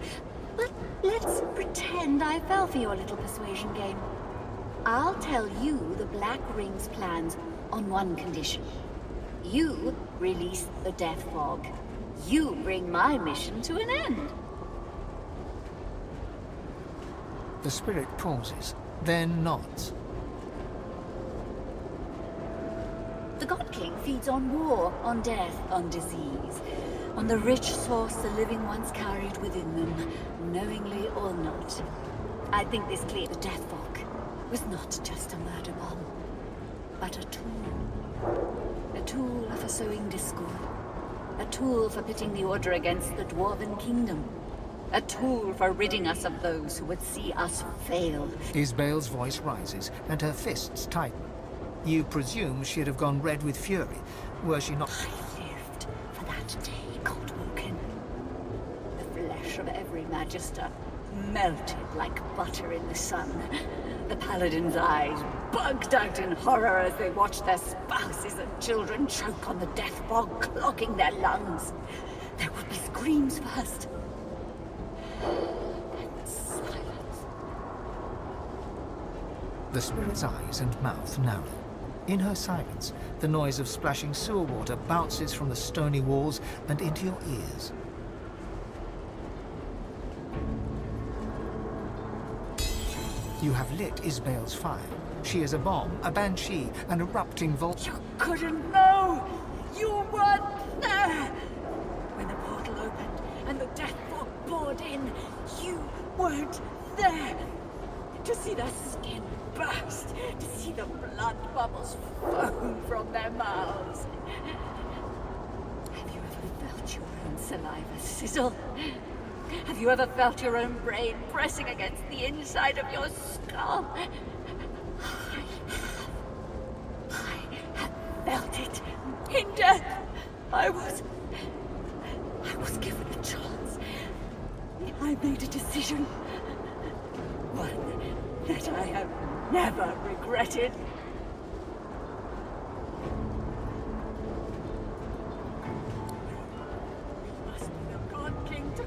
But let's pretend I fell for your little persuasion game. I'll tell you the Black Ring's plans on one condition. You release the Death Fog. You bring my mission to an end. The spirit pauses, then nods. The God King feeds on war, on death, on disease, on the rich source the living ones carried within them, knowingly or not. I think this clear. The Death Fog was not just a murder bomb, but a tool. A tool for sowing discord. A tool for pitting the Order against the Dwarven Kingdom. A tool for ridding us of those who would see us fail. Isbel's voice rises, and her fists tighten. You presume she'd have gone red with fury, were she not... I lived for that day, Godwoken. The flesh of every Magister melted like butter in the sun. The Paladins' eyes bugged out in horror as they watched their spouses and children choke on the death fog, clogging their lungs. There would be screams first. And silence. The spirit's eyes and mouth narrow. In her silence, the noise of splashing sewer water bounces from the stony walls and into your ears. You have lit Isbel's fire. She is a bomb, a banshee, an erupting volt. You couldn't know! You weren't there! When the portal opened and the death fog poured in, you weren't there! To see their skin burst, to see the blood bubbles foam from their mouths. Have you ever felt your own saliva sizzle? Have you ever felt your own brain pressing against the inside of your skull? I have felt it. In death, I was given a chance. I made a decision. One that I have never regretted. We must be the God King to...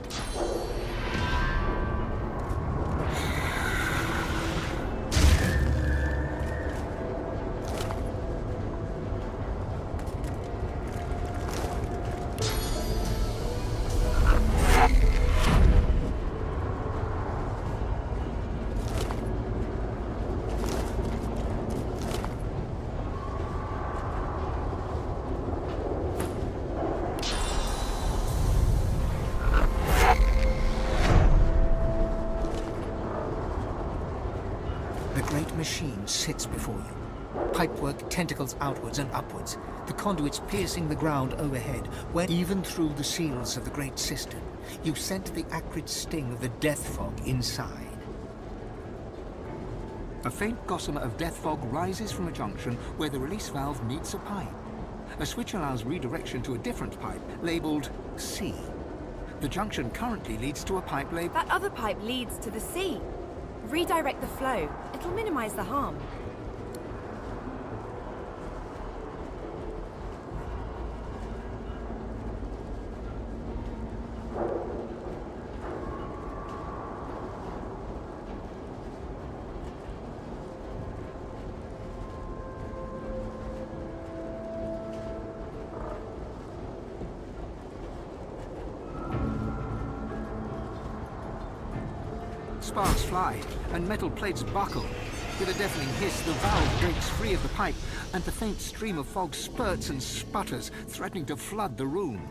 Machine sits before you. Pipework tentacles outwards and upwards, the conduits piercing the ground overhead, where even through the seals of the great cistern, you scent the acrid sting of the death fog inside. A faint gossamer of death fog rises from a junction where the release valve meets a pipe. A switch allows redirection to a different pipe, labeled C. The junction currently leads to a pipe labeled... That other pipe leads to the sea. Redirect the flow. It'll minimize the harm. Sparks fly, and metal plates buckle. With a deafening hiss, the valve breaks free of the pipe, and the faint stream of fog spurts and sputters, threatening to flood the room.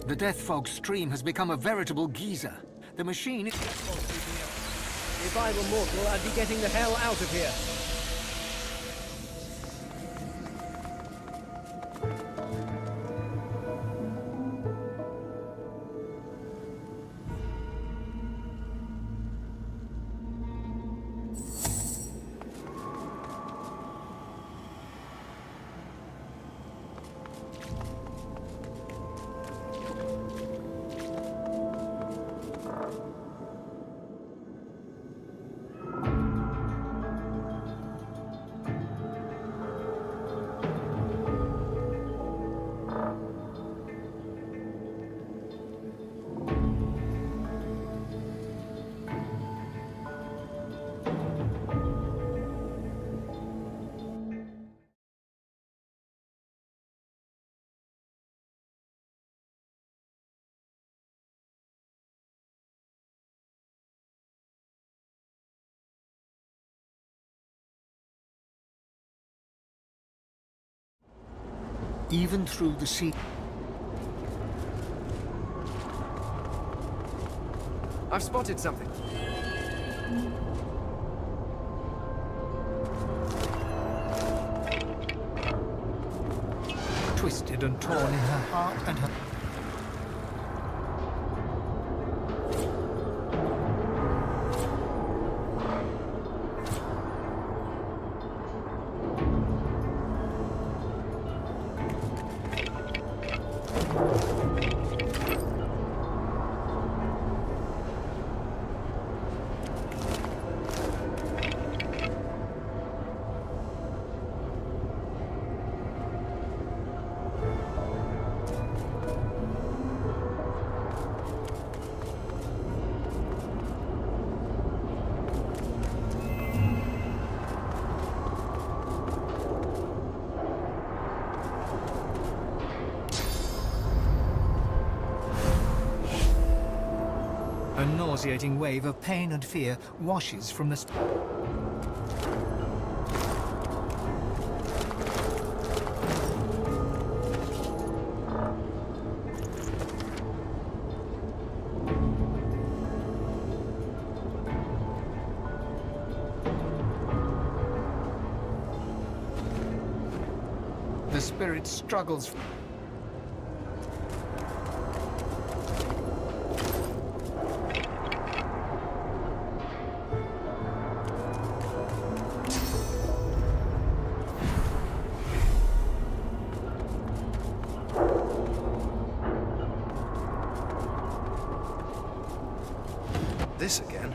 The death fog stream has become a veritable geyser. The machine... If I were mortal, I'd be getting the hell out of here. Even through the sea... I've spotted something. Twisted and torn in her heart and her... A nauseating wave of pain and fear washes from the... The spirit struggles... This again?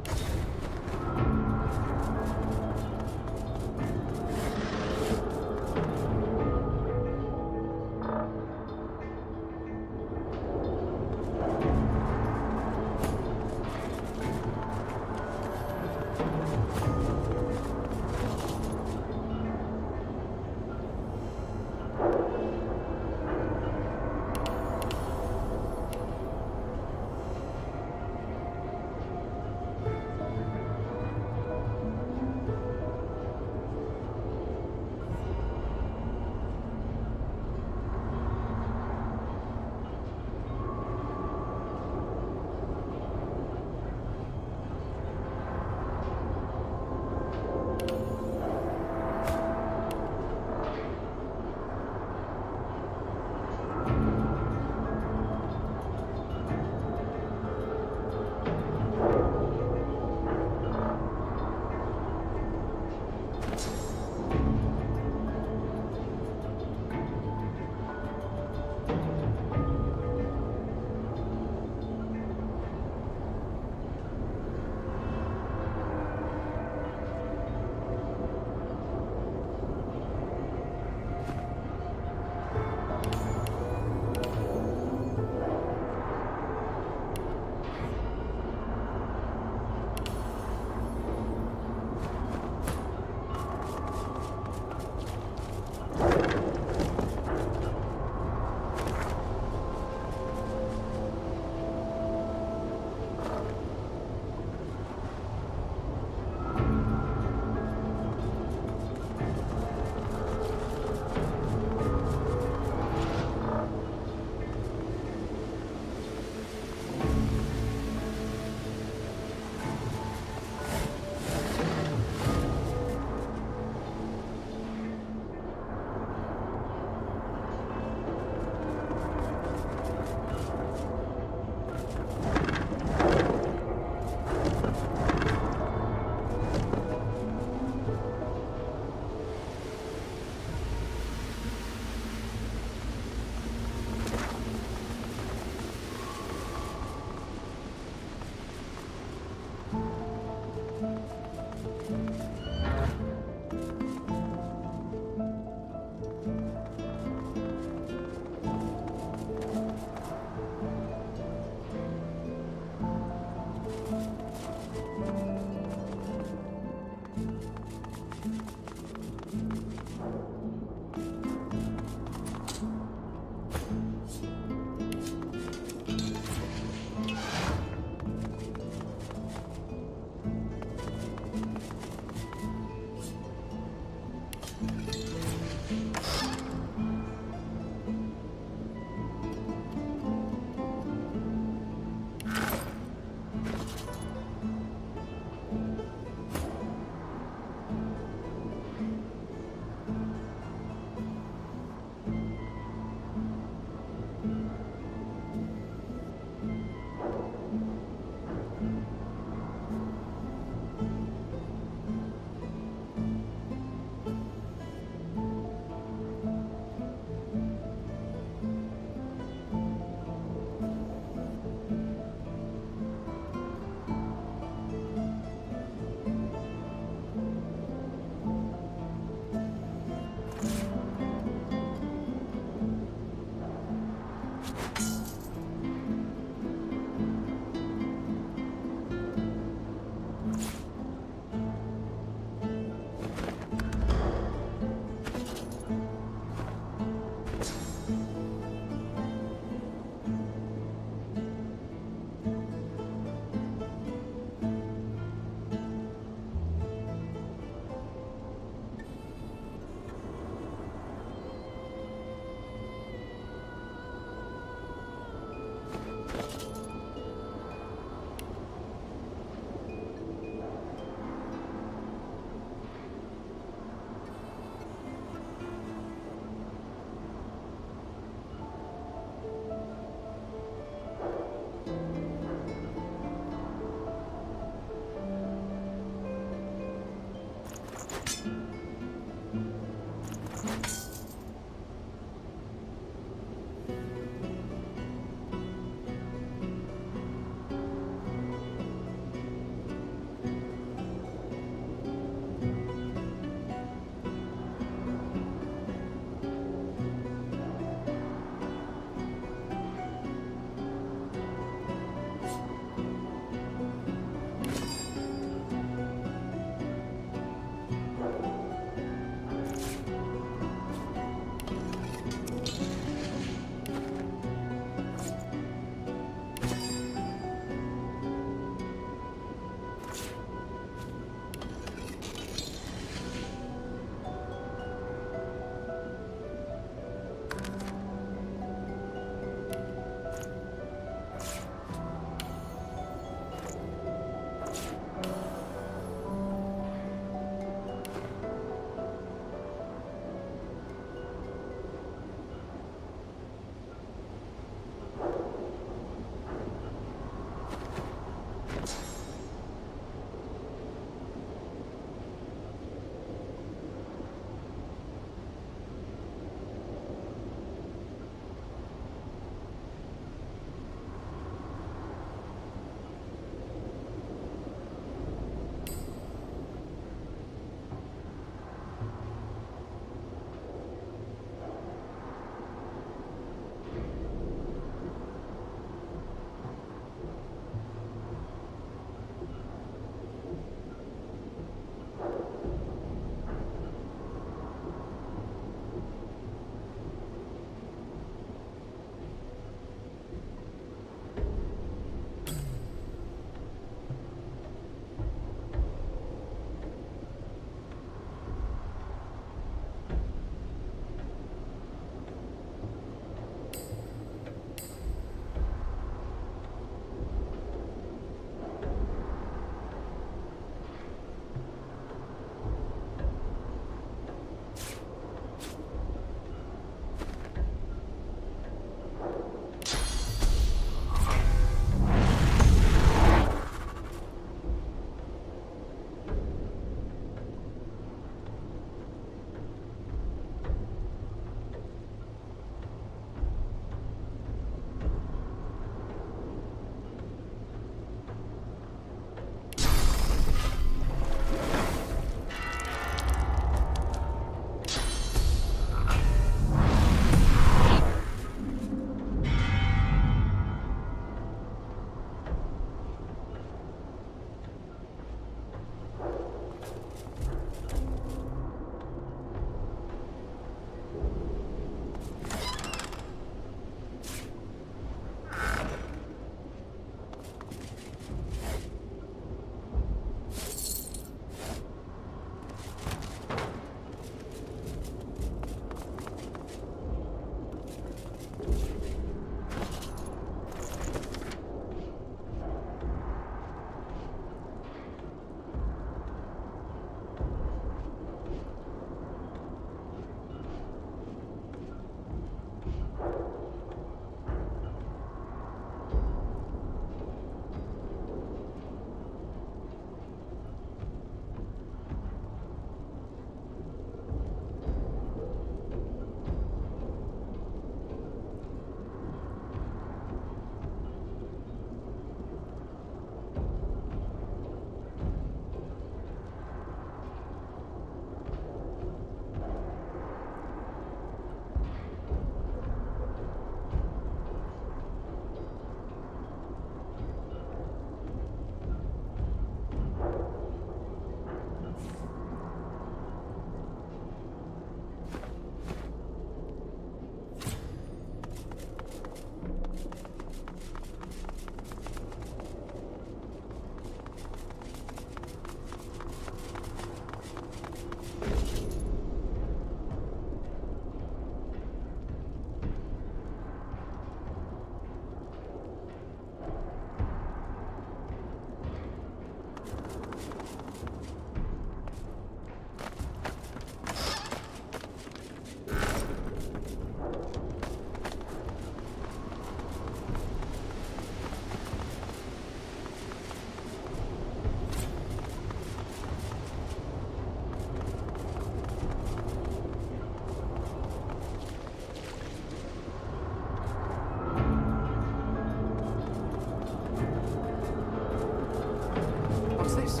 What's this?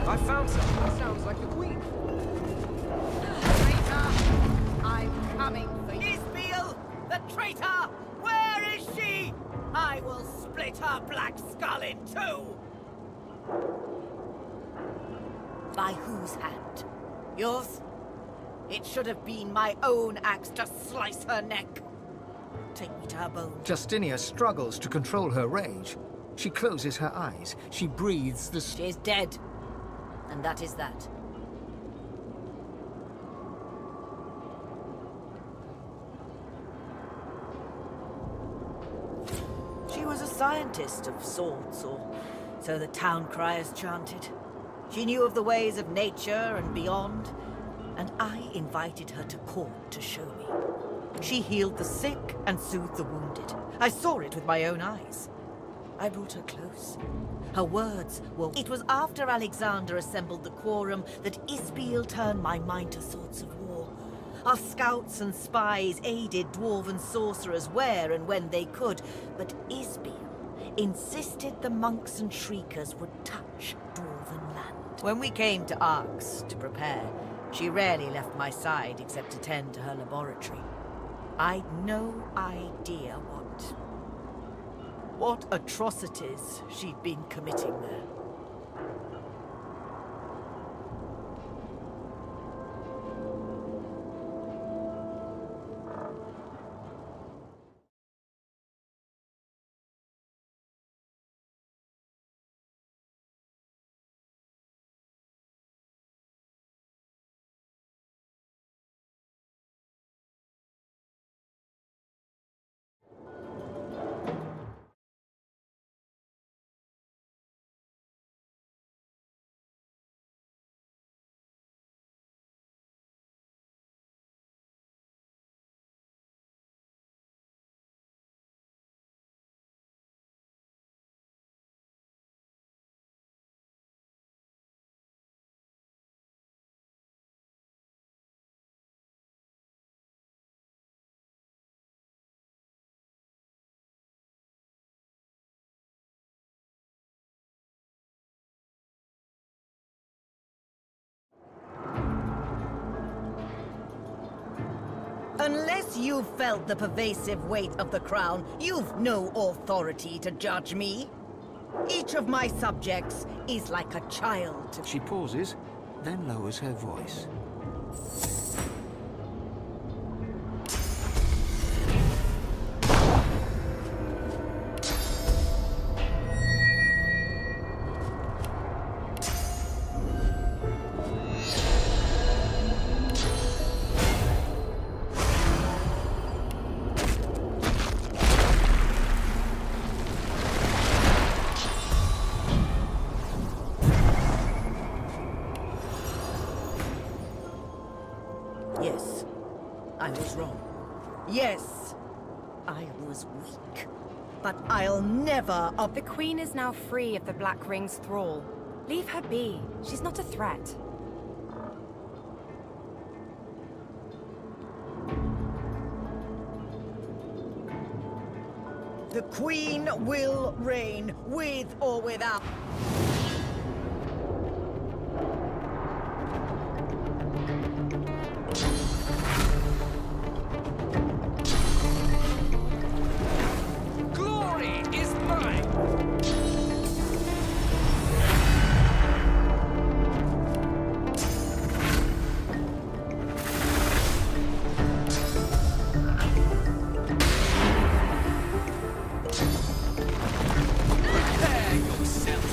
I found something that sounds like the Queen. I'm coming for you. Isbiel, the traitor! Where is she? I will split her black skull in two! By whose hand? Yours? It should have been my own axe to slice her neck. Take me to her bone. Justinia struggles to control her rage. She closes her eyes. She breathes the... She is dead. And that is that. She was a scientist of sorts, or so the town criers chanted. She knew of the ways of nature and beyond, and I invited her to court to show me. She healed the sick and soothed the wounded. I saw it with my own eyes. I brought her close. Her words were... It was after Alexander assembled the quorum that Isbiel turned my mind to thoughts of war. Our scouts and spies aided dwarven sorcerers where and when they could, but Isbiel insisted the monks and shriekers would touch dwarven land. When we came to Arx to prepare, she rarely left my side except to tend to her laboratory. I'd no idea what atrocities she'd been committing there. Unless you've felt the pervasive weight of the crown, you've no authority to judge me. Each of my subjects is like a child. She pauses, then lowers her voice. Yes, I was wrong. Yes, I was weak. But I'll never The Queen is now free of the Black Ring's thrall. Leave her be. She's not a threat. The Queen will reign, with or without. Glory is mine! Prepare yourself!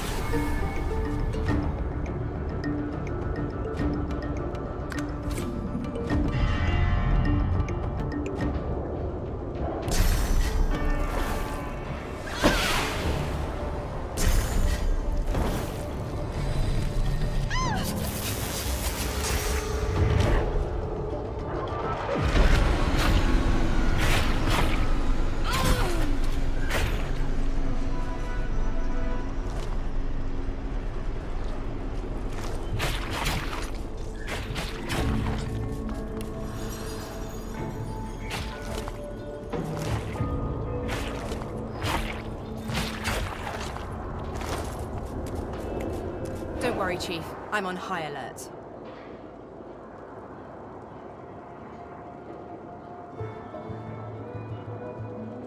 Don't worry, Chief. I'm on high alert.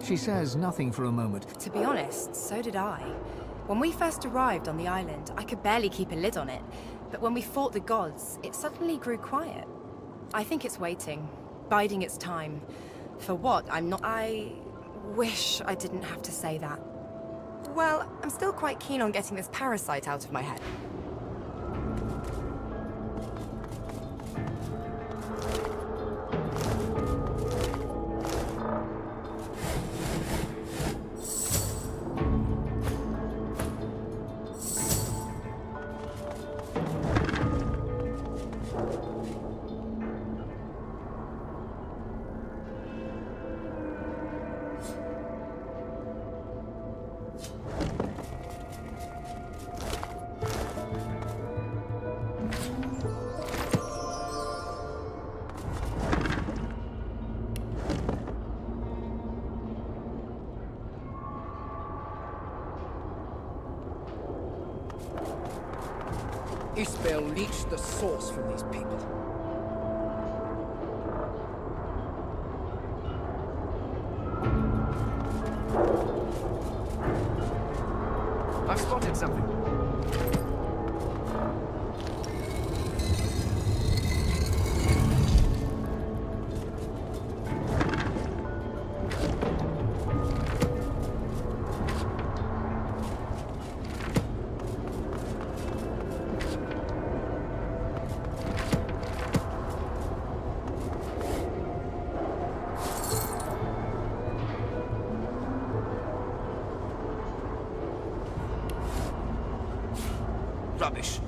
She says nothing for a moment. To be honest, so did I. When we first arrived on the island, I could barely keep a lid on it. But when we fought the gods, it suddenly grew quiet. I think it's waiting, biding its time. For what? I'm not... I wish I didn't have to say that. Well, I'm still quite keen on getting this parasite out of my head. Isbel leached the source from these people. I've spotted something. Rubbish.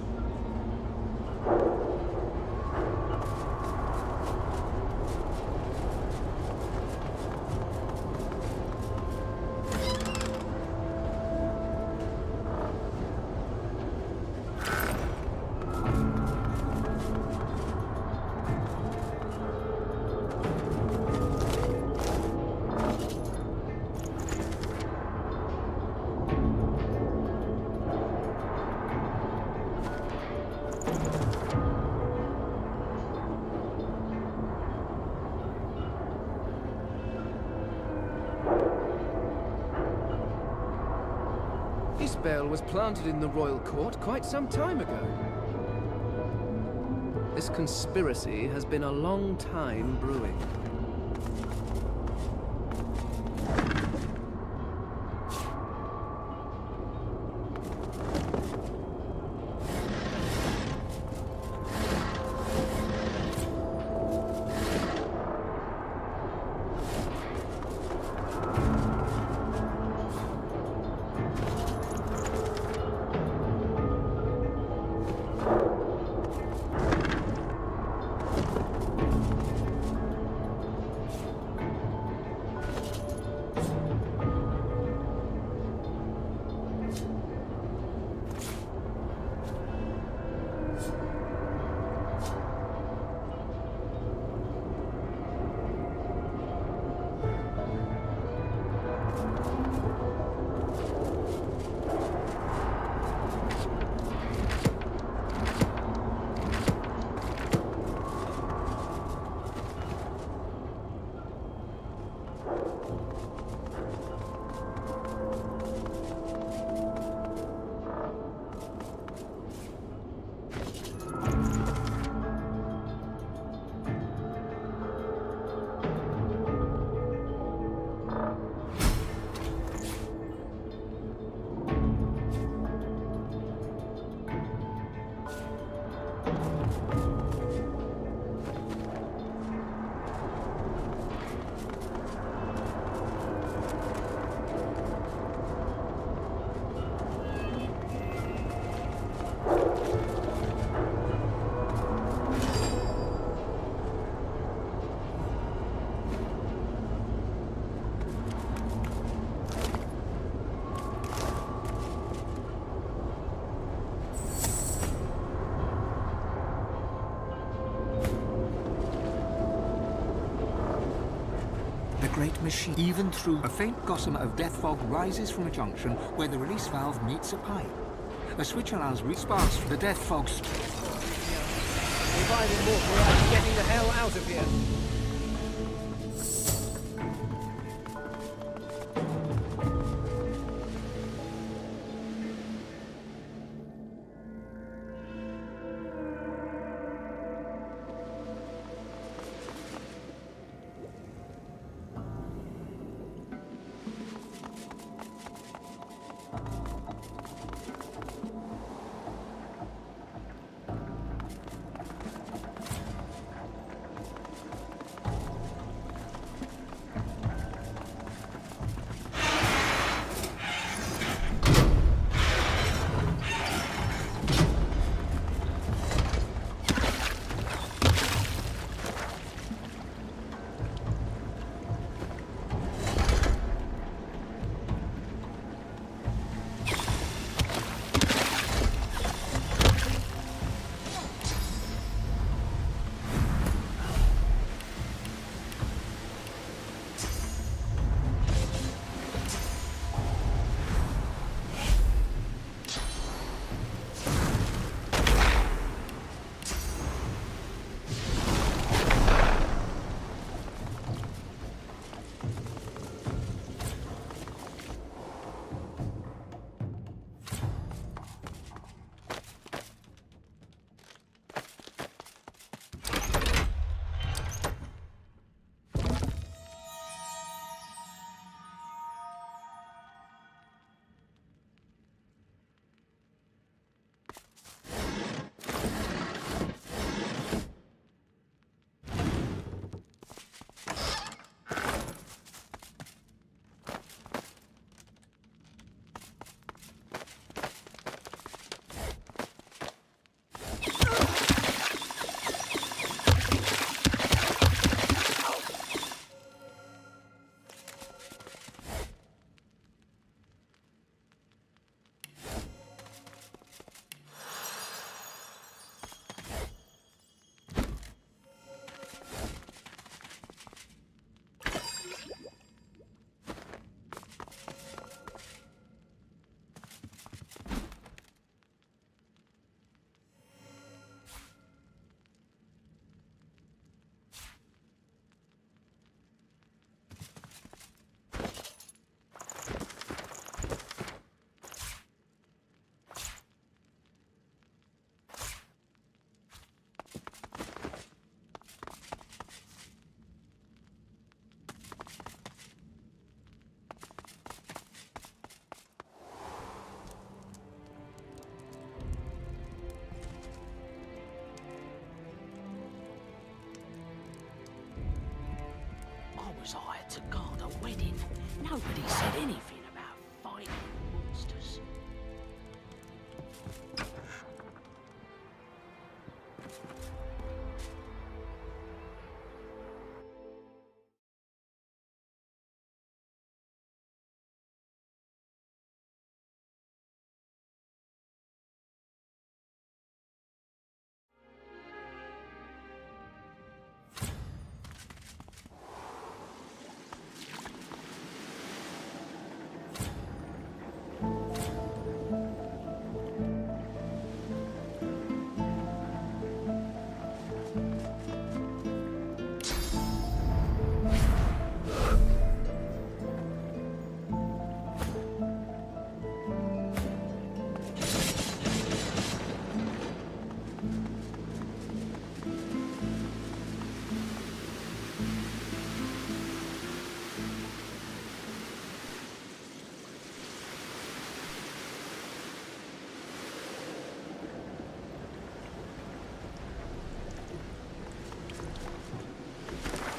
Isbel was planted in the royal court quite some time ago. This conspiracy has been a long time brewing. Great machine. Even through a faint gossamer of death fog rises from a junction where the release valve meets a pipe. A switch allows resparks for the death fogs. If I'm immortal, I'm getting the hell out of here. Was hired to guard a wedding. Nobody said anything about fighting monsters.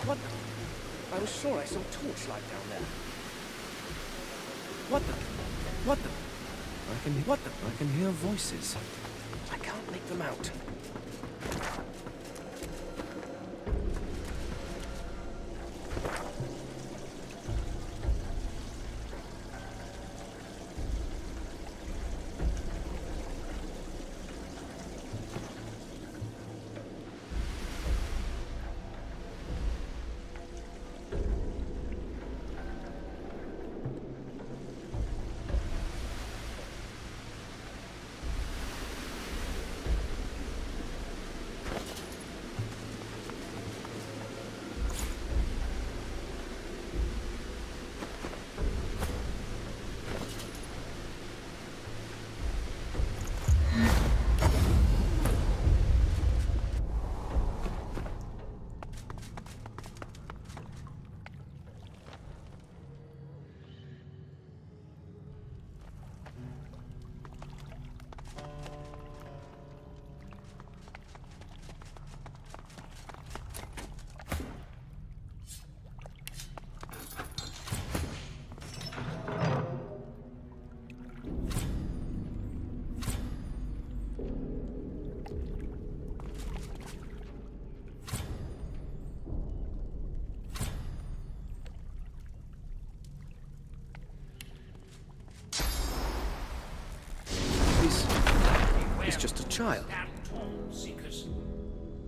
What the? I was sure I saw torchlight down there. What the? What the? I can hear voices. I can't make them out. child. Stand tall, Seekers,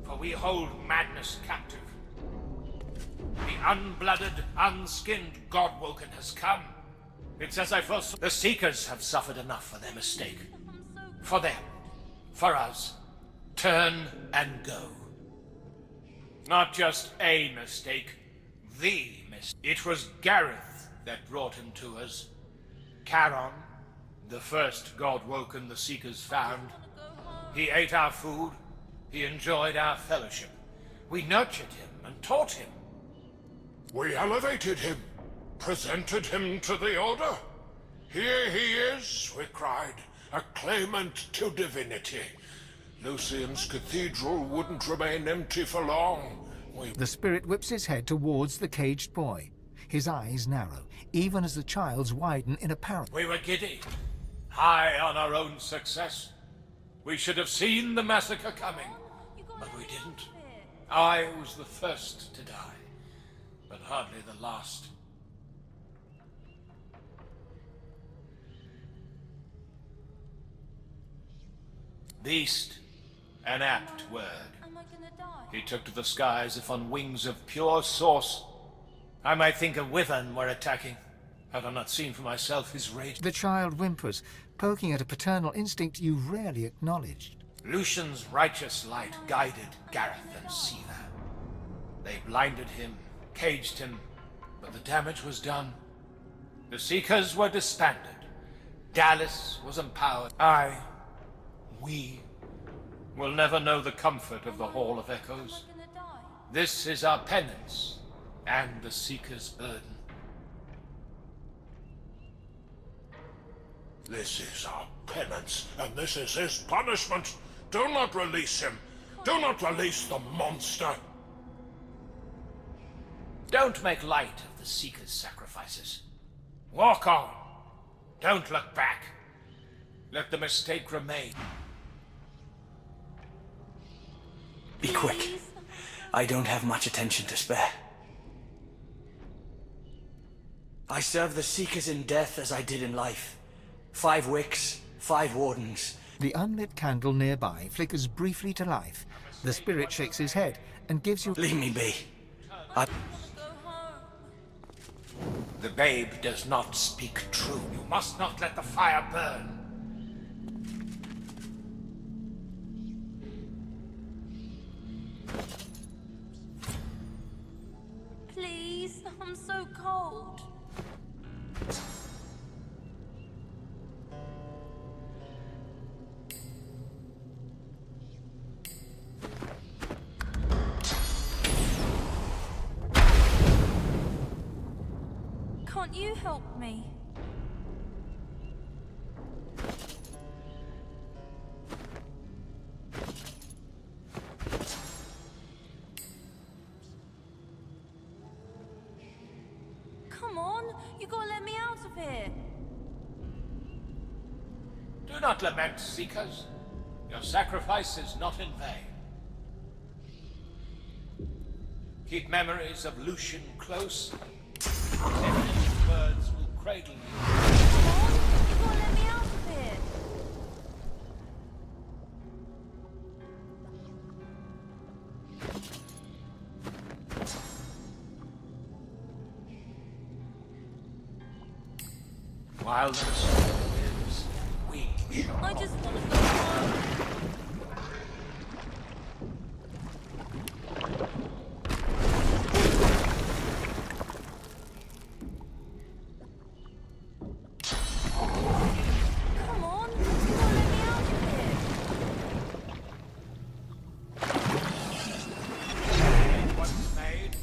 for we hold madness captive. The unblooded, unskinned Godwoken has come. It's as I foresaw. The Seekers have suffered enough for their mistake. For them, for us, turn and go. Not just a mistake, the mistake. It was Gareth that brought him to us. Charon, the first Godwoken the Seekers found. He ate our food, he enjoyed our fellowship. We nurtured him and taught him. We elevated him, presented him to the Order. Here he is, we cried, a claimant to divinity. Lucian's cathedral wouldn't remain empty for long. The spirit whips his head towards the caged boy. His eyes narrow, even as the child's widen in apparent. We were giddy, high on our own success. We should have seen the massacre coming, but we didn't. I was the first to die, but hardly the last. Beast, an apt word. He took to the sky as if on wings of pure source. I might think a wyvern were attacking, had I not seen for myself his rage. The child whimpers, poking at a paternal instinct you rarely acknowledged. Lucian's righteous light guided Gareth and Siva. They blinded him, caged him, but the damage was done. The Seekers were disbanded. Dallas was empowered. We will never know the comfort of the Hall of Echoes. This is our penance, and the Seeker's burden. This is our penance, and this is his punishment. Do not release him. Do not release the monster. Don't make light of the Seeker's sacrifices. Walk on. Don't look back. Let the mistake remain. Be quick. I don't have much attention to spare. I serve the Seekers in death as I did in life. 5 wicks, 5 wardens. The unlit candle nearby flickers briefly to life. The spirit shakes his head and gives you... Leave me be. The babe does not speak true. You must not let the fire burn. Please, I'm so cold. Can't you help me? Come on, you gotta let me out of here. Do not lament, Seekers. Your sacrifice is not in vain. Keep memories of Lucian close. Evident words will cradle you. Come on, you gotta let me out of here. While the soul lives, we shall I just want to go home. Come on, you gotta let me out of here. once made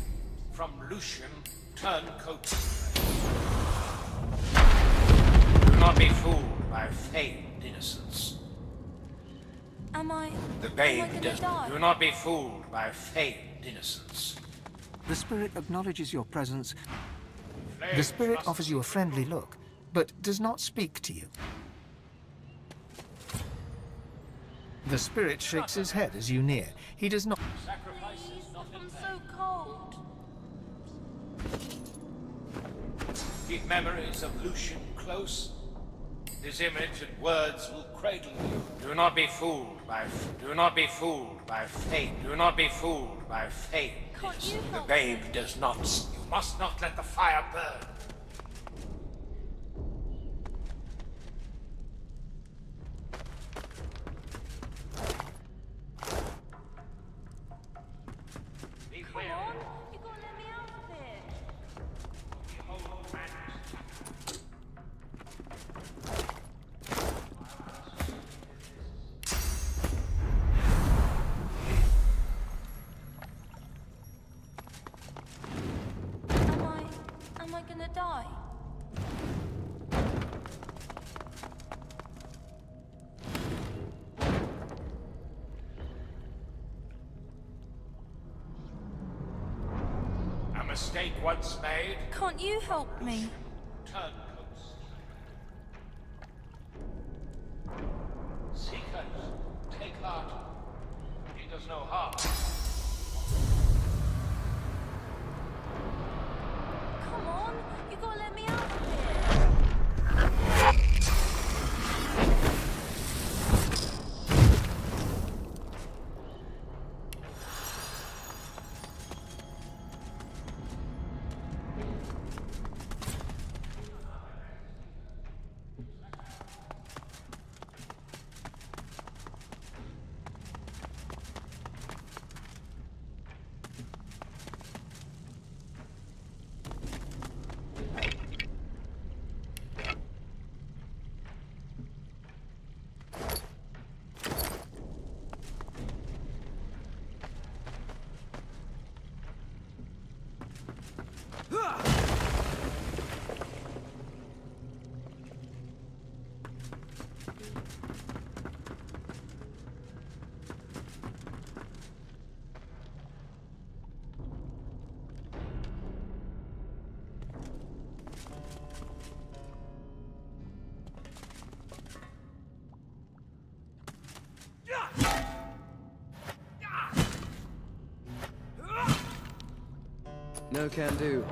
from Lucian turncoat. Do not be fooled by feigned innocence. Am I... The babe am I does gonna die? Do not be fooled by feigned innocence. The spirit acknowledges your presence. The spirit offers you a friendly look, but does not speak to you. The spirit shakes his head as you near. He does not... Please, I'm so cold. Keep memories of Lucian close. His image and words will cradle you. Do not be fooled by fate. Do not be fooled by fate. Can't you The help babe does not. You must not let the fire burn. Come on, you gotta let me out of here. Am I gonna die? A mistake once made. Can't you help me? Turn close. Seekers, take heart. He does no harm. Come on, you gotta let me out of here. No can do.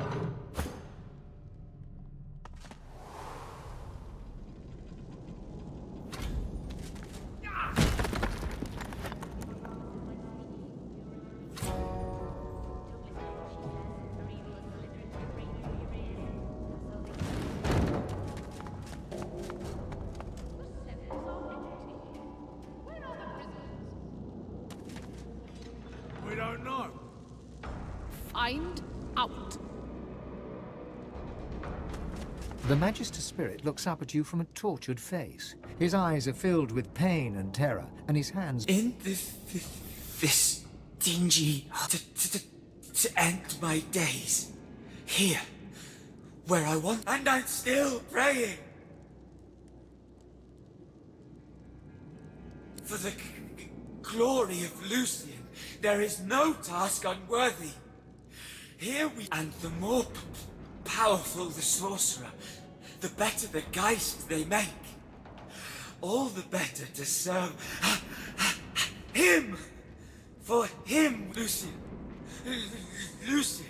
We don't know. Find out. The Magister Spirit looks up at you from a tortured face. His eyes are filled with pain and terror, and his hands... In this dingy... to end my days. Here. Where I want... And I'm still praying. For the glory of Lucian, there is no task unworthy. Here we... And the more powerful the sorcerer, the better the geist they make. All the better to serve him. For him, Lucian. Lucian.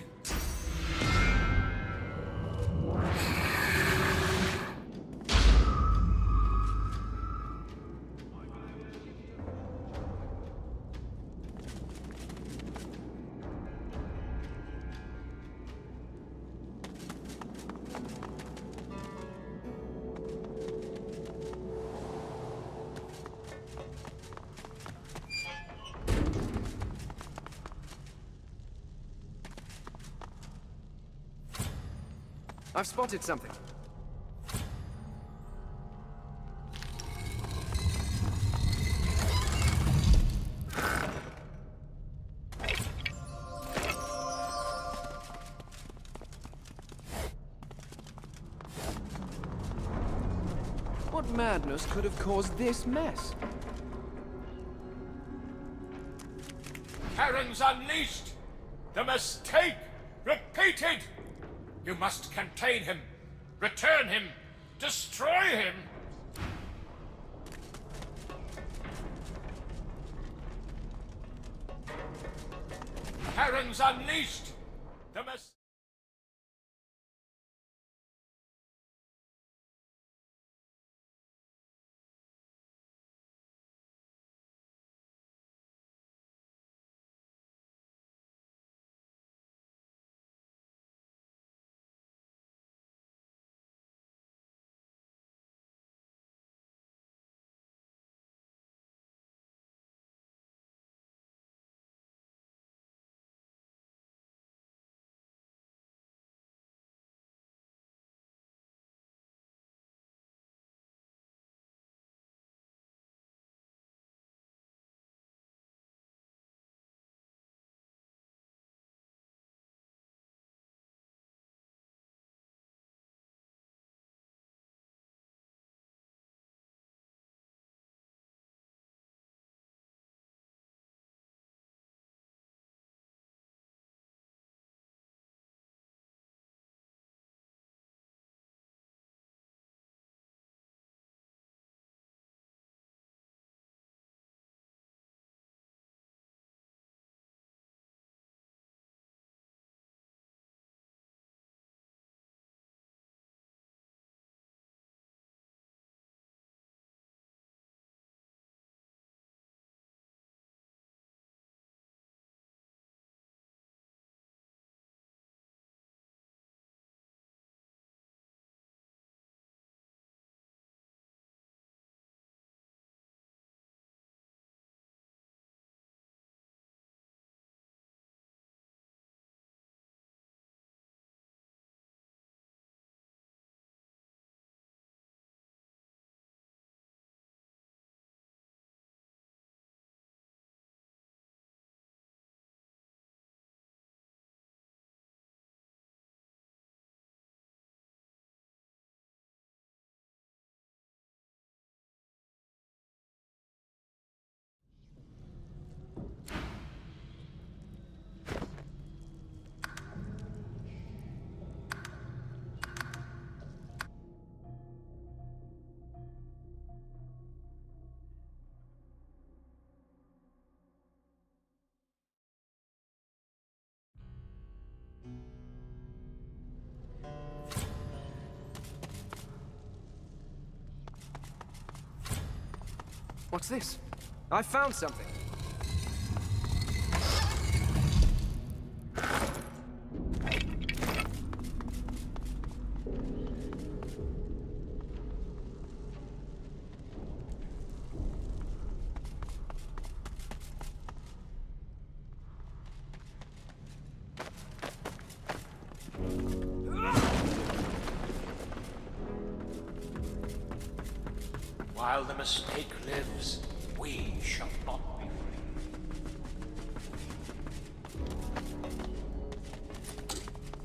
I've spotted something. What madness could have caused this mess? Karen's unleashed! The mistake repeated! You must contain him, return him, destroy him! Karen's unleashed! The mistake... What's this? I found something. While the mistake lives, we shall not be free.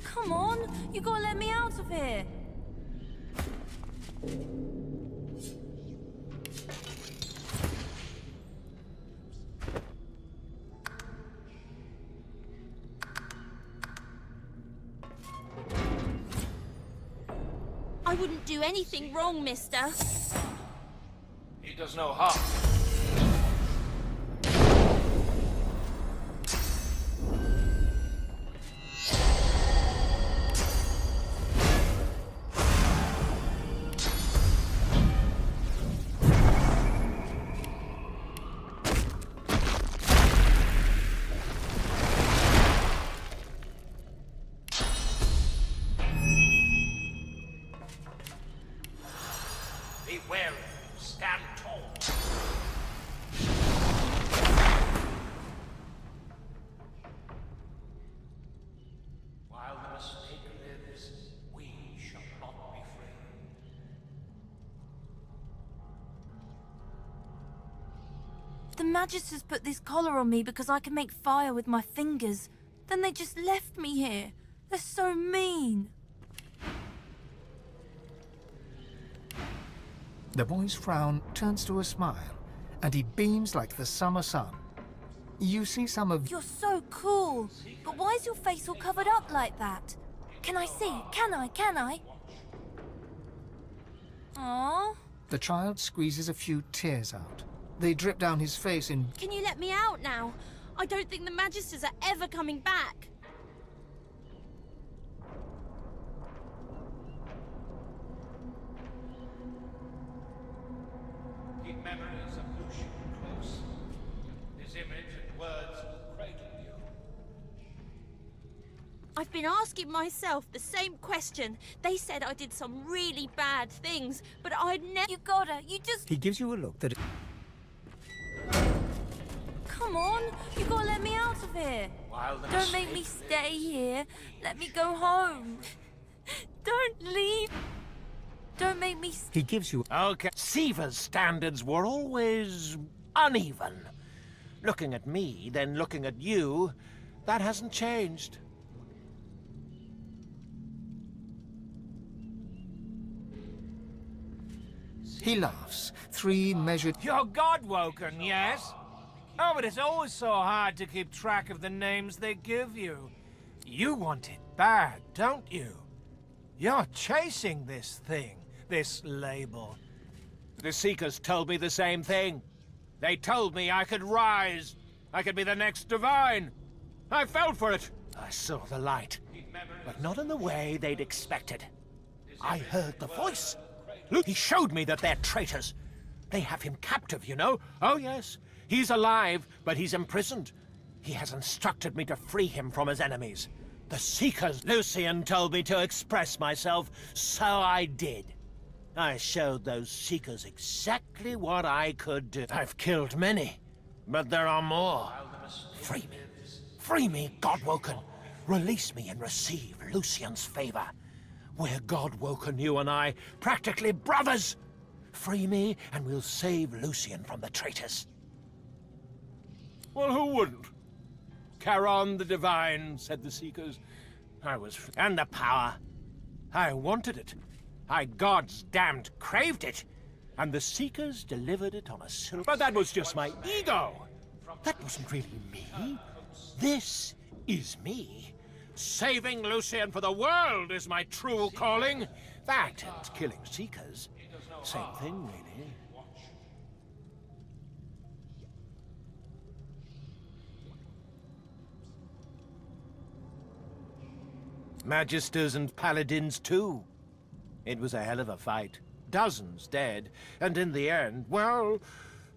Come on, you gotta let me out of here. I wouldn't do anything wrong, mister. He does no harm. Be wary. Stand tall. While the mistake lives, we shall not be free. The Magisters put this collar on me because I can make fire with my fingers. Then they just left me here. They're so mean. The boy's frown turns to a smile, and he beams like the summer sun. You see some of... You're so cool. But why is your face all covered up like that? Can I see? Can I? Aww. The child squeezes a few tears out. They drip down his face in... Can you let me out now? I don't think the Magisters are ever coming back. Keep memories of Lucian close. His image and words will cradle you. I've been asking myself the same question. They said I did some really bad things, but I'd never... You gotta, you just... He gives you a look that... Come on, you gotta let me out of here. While the Don't make me stay here. Let me go home. Don't leave. Don't make me... He gives you... Okay. Siva's standards were always uneven. Looking at me, then looking at you, that hasn't changed. He laughs. 3 measured... You're God-woken, yes? Oh, but it's always so hard to keep track of the names they give you. You want it bad, don't you? You're chasing this thing, this label. The Seekers told me the same thing. They told me I could rise. I could be the next Divine. I fell for it. I saw the light, but not in the way they'd expected. I heard the voice. Look, he showed me that they're traitors. They have him captive, you know. Oh, yes. He's alive, but he's imprisoned. He has instructed me to free him from his enemies. The Seekers. Lucian told me to express myself, so I did. I showed those Seekers exactly what I could do. I've killed many, but there are more. Free me. Free me, God-woken. Release me and receive Lucian's favor. We're God-woken, you and I, practically brothers. Free me, and we'll save Lucian from the traitors. Well, who wouldn't? Charon the Divine, said the Seekers. I was... And the power. I wanted it. I gods damned craved it. And the Seekers delivered it on a silver... But that was just my ego. That wasn't really me. This is me. Saving Lucian for the world is my true calling. That and killing Seekers. Same thing, really. Magisters and Paladins, too. It was a hell of a fight. Dozens dead. And in the end, well,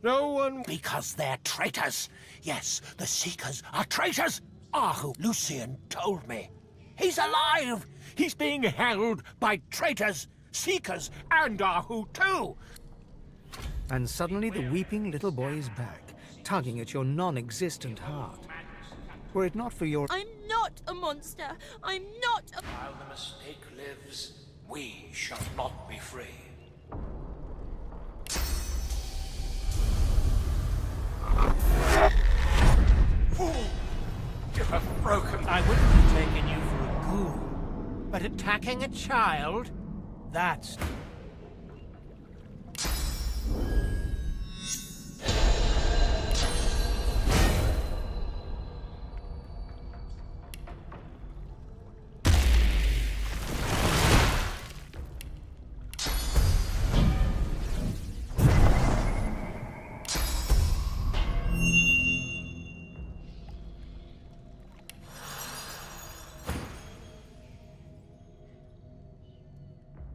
No one... Because they're traitors. Yes, the Seekers are traitors. Ahu, Lucian told me. He's alive! He's being held by traitors, Seekers, and Ahu too! And suddenly the weeping little boy is back, tugging at your non-existent heart. Were it not for your... I'm not a monster! I'm not a... While the mistake lives, we shall not be free. Fool! You have broken... I wouldn't have taken you for a ghoul, but attacking a child? That's...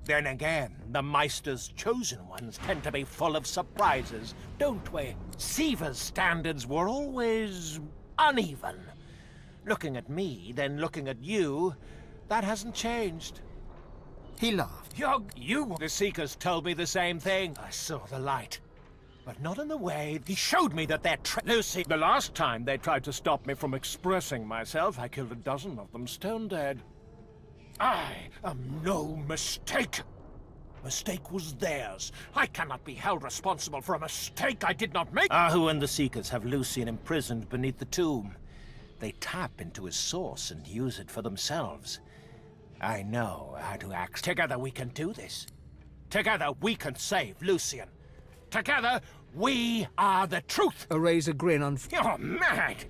Then again, the Meister's chosen ones tend to be full of surprises, don't we? Siva's standards were always uneven. Looking at me, then looking at you, that hasn't changed. He laughed. The Seekers told me the same thing. I saw the light. But not in the way he showed me that they're Lucy. The last time they tried to stop me from expressing myself, I killed a dozen of them stone dead. I am no mistake. Mistake was theirs. I cannot be held responsible for a mistake I did not make. Ahu and the Seekers have Lucian imprisoned beneath the tomb. They tap into his source and use it for themselves. I know how to act. Together we can do this. Together we can save Lucian. Together we are the truth. A razor grin on... You're mad!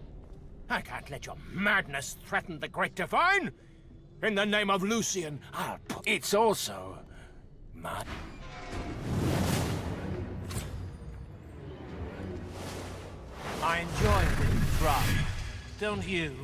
I can't let your madness threaten the Great Divine! In the name of Lucian, I'll put... It's also... mad. I enjoy being drugged, don't you?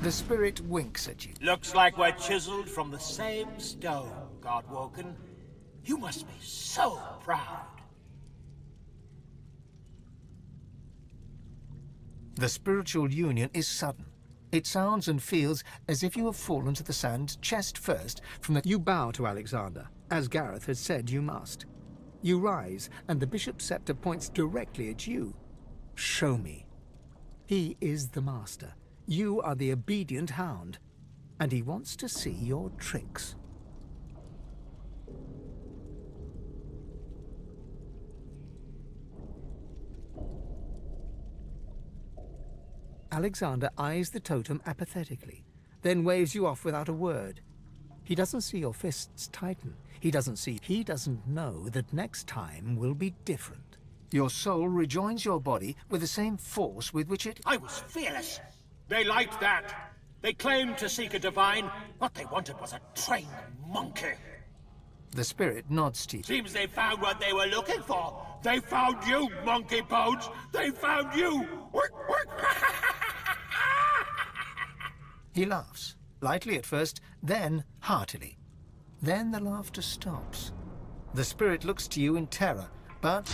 The spirit winks at you. Looks like we're chiseled from the same stone, Godwoken. You must be so proud. The spiritual union is sudden. It sounds and feels as if you have fallen to the sand chest first from the... You bow to Alexander, as Gareth had said you must. You rise, and the bishop's scepter points directly at you. Show me. He is the master. You are the obedient hound, and he wants to see your tricks. Alexander eyes the totem apathetically, then waves you off without a word. He doesn't see your fists tighten. He doesn't know that next time will be different. Your soul rejoins your body with the same force with which it... I was fearless. They liked that. They claimed to seek a divine. What they wanted was a trained monkey. The spirit nods to you. Seems they found what they were looking for. They found you, monkey bones. They found you. He laughs, lightly at first, then heartily. Then the laughter stops. The spirit looks to you in terror, but...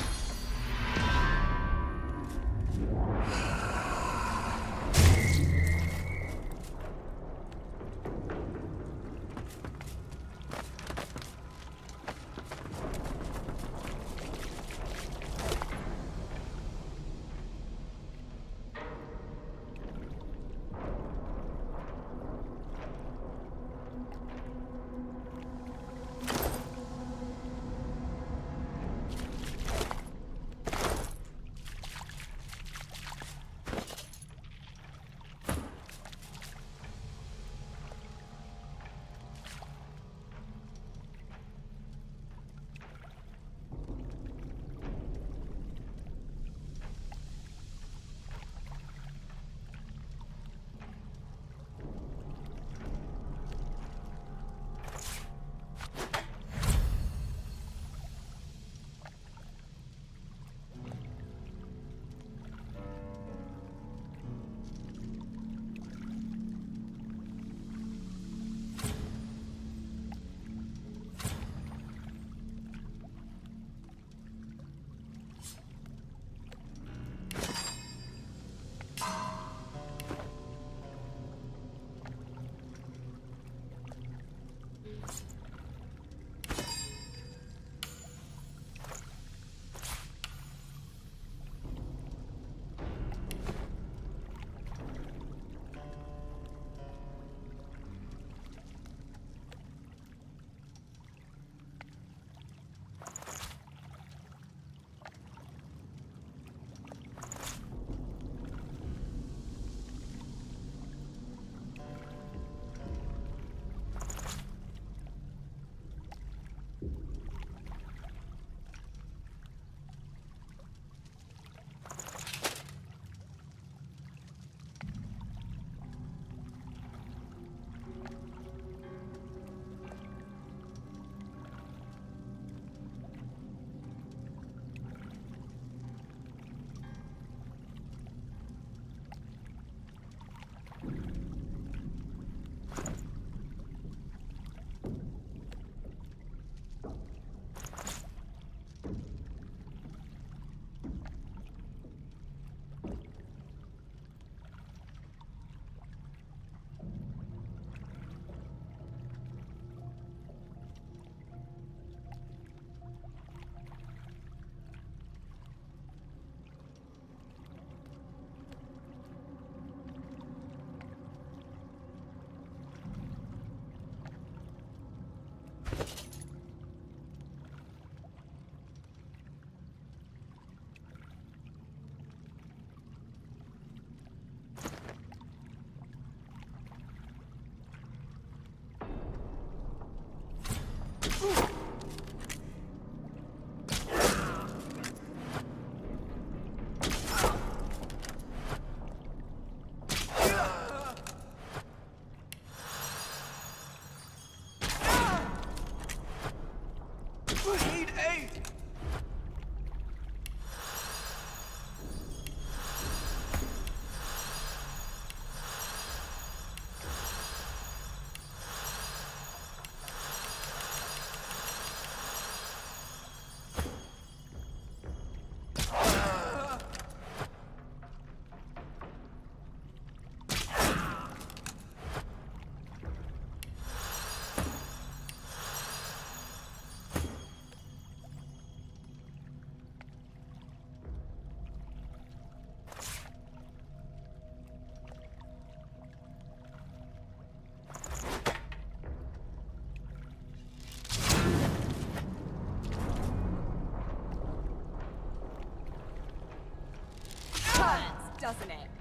doesn't it?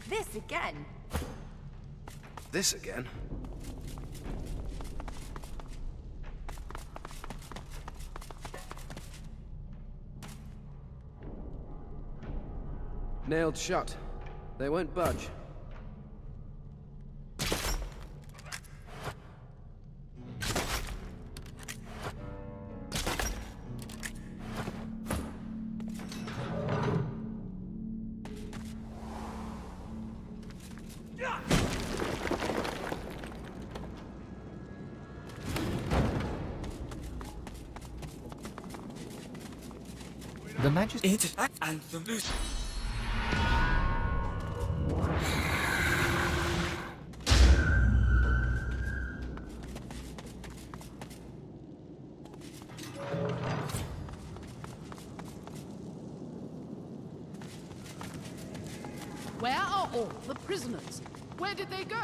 This again? This again? Nailed shut. They won't budge. The Majesty... And the are all the prisoners? Where did they go?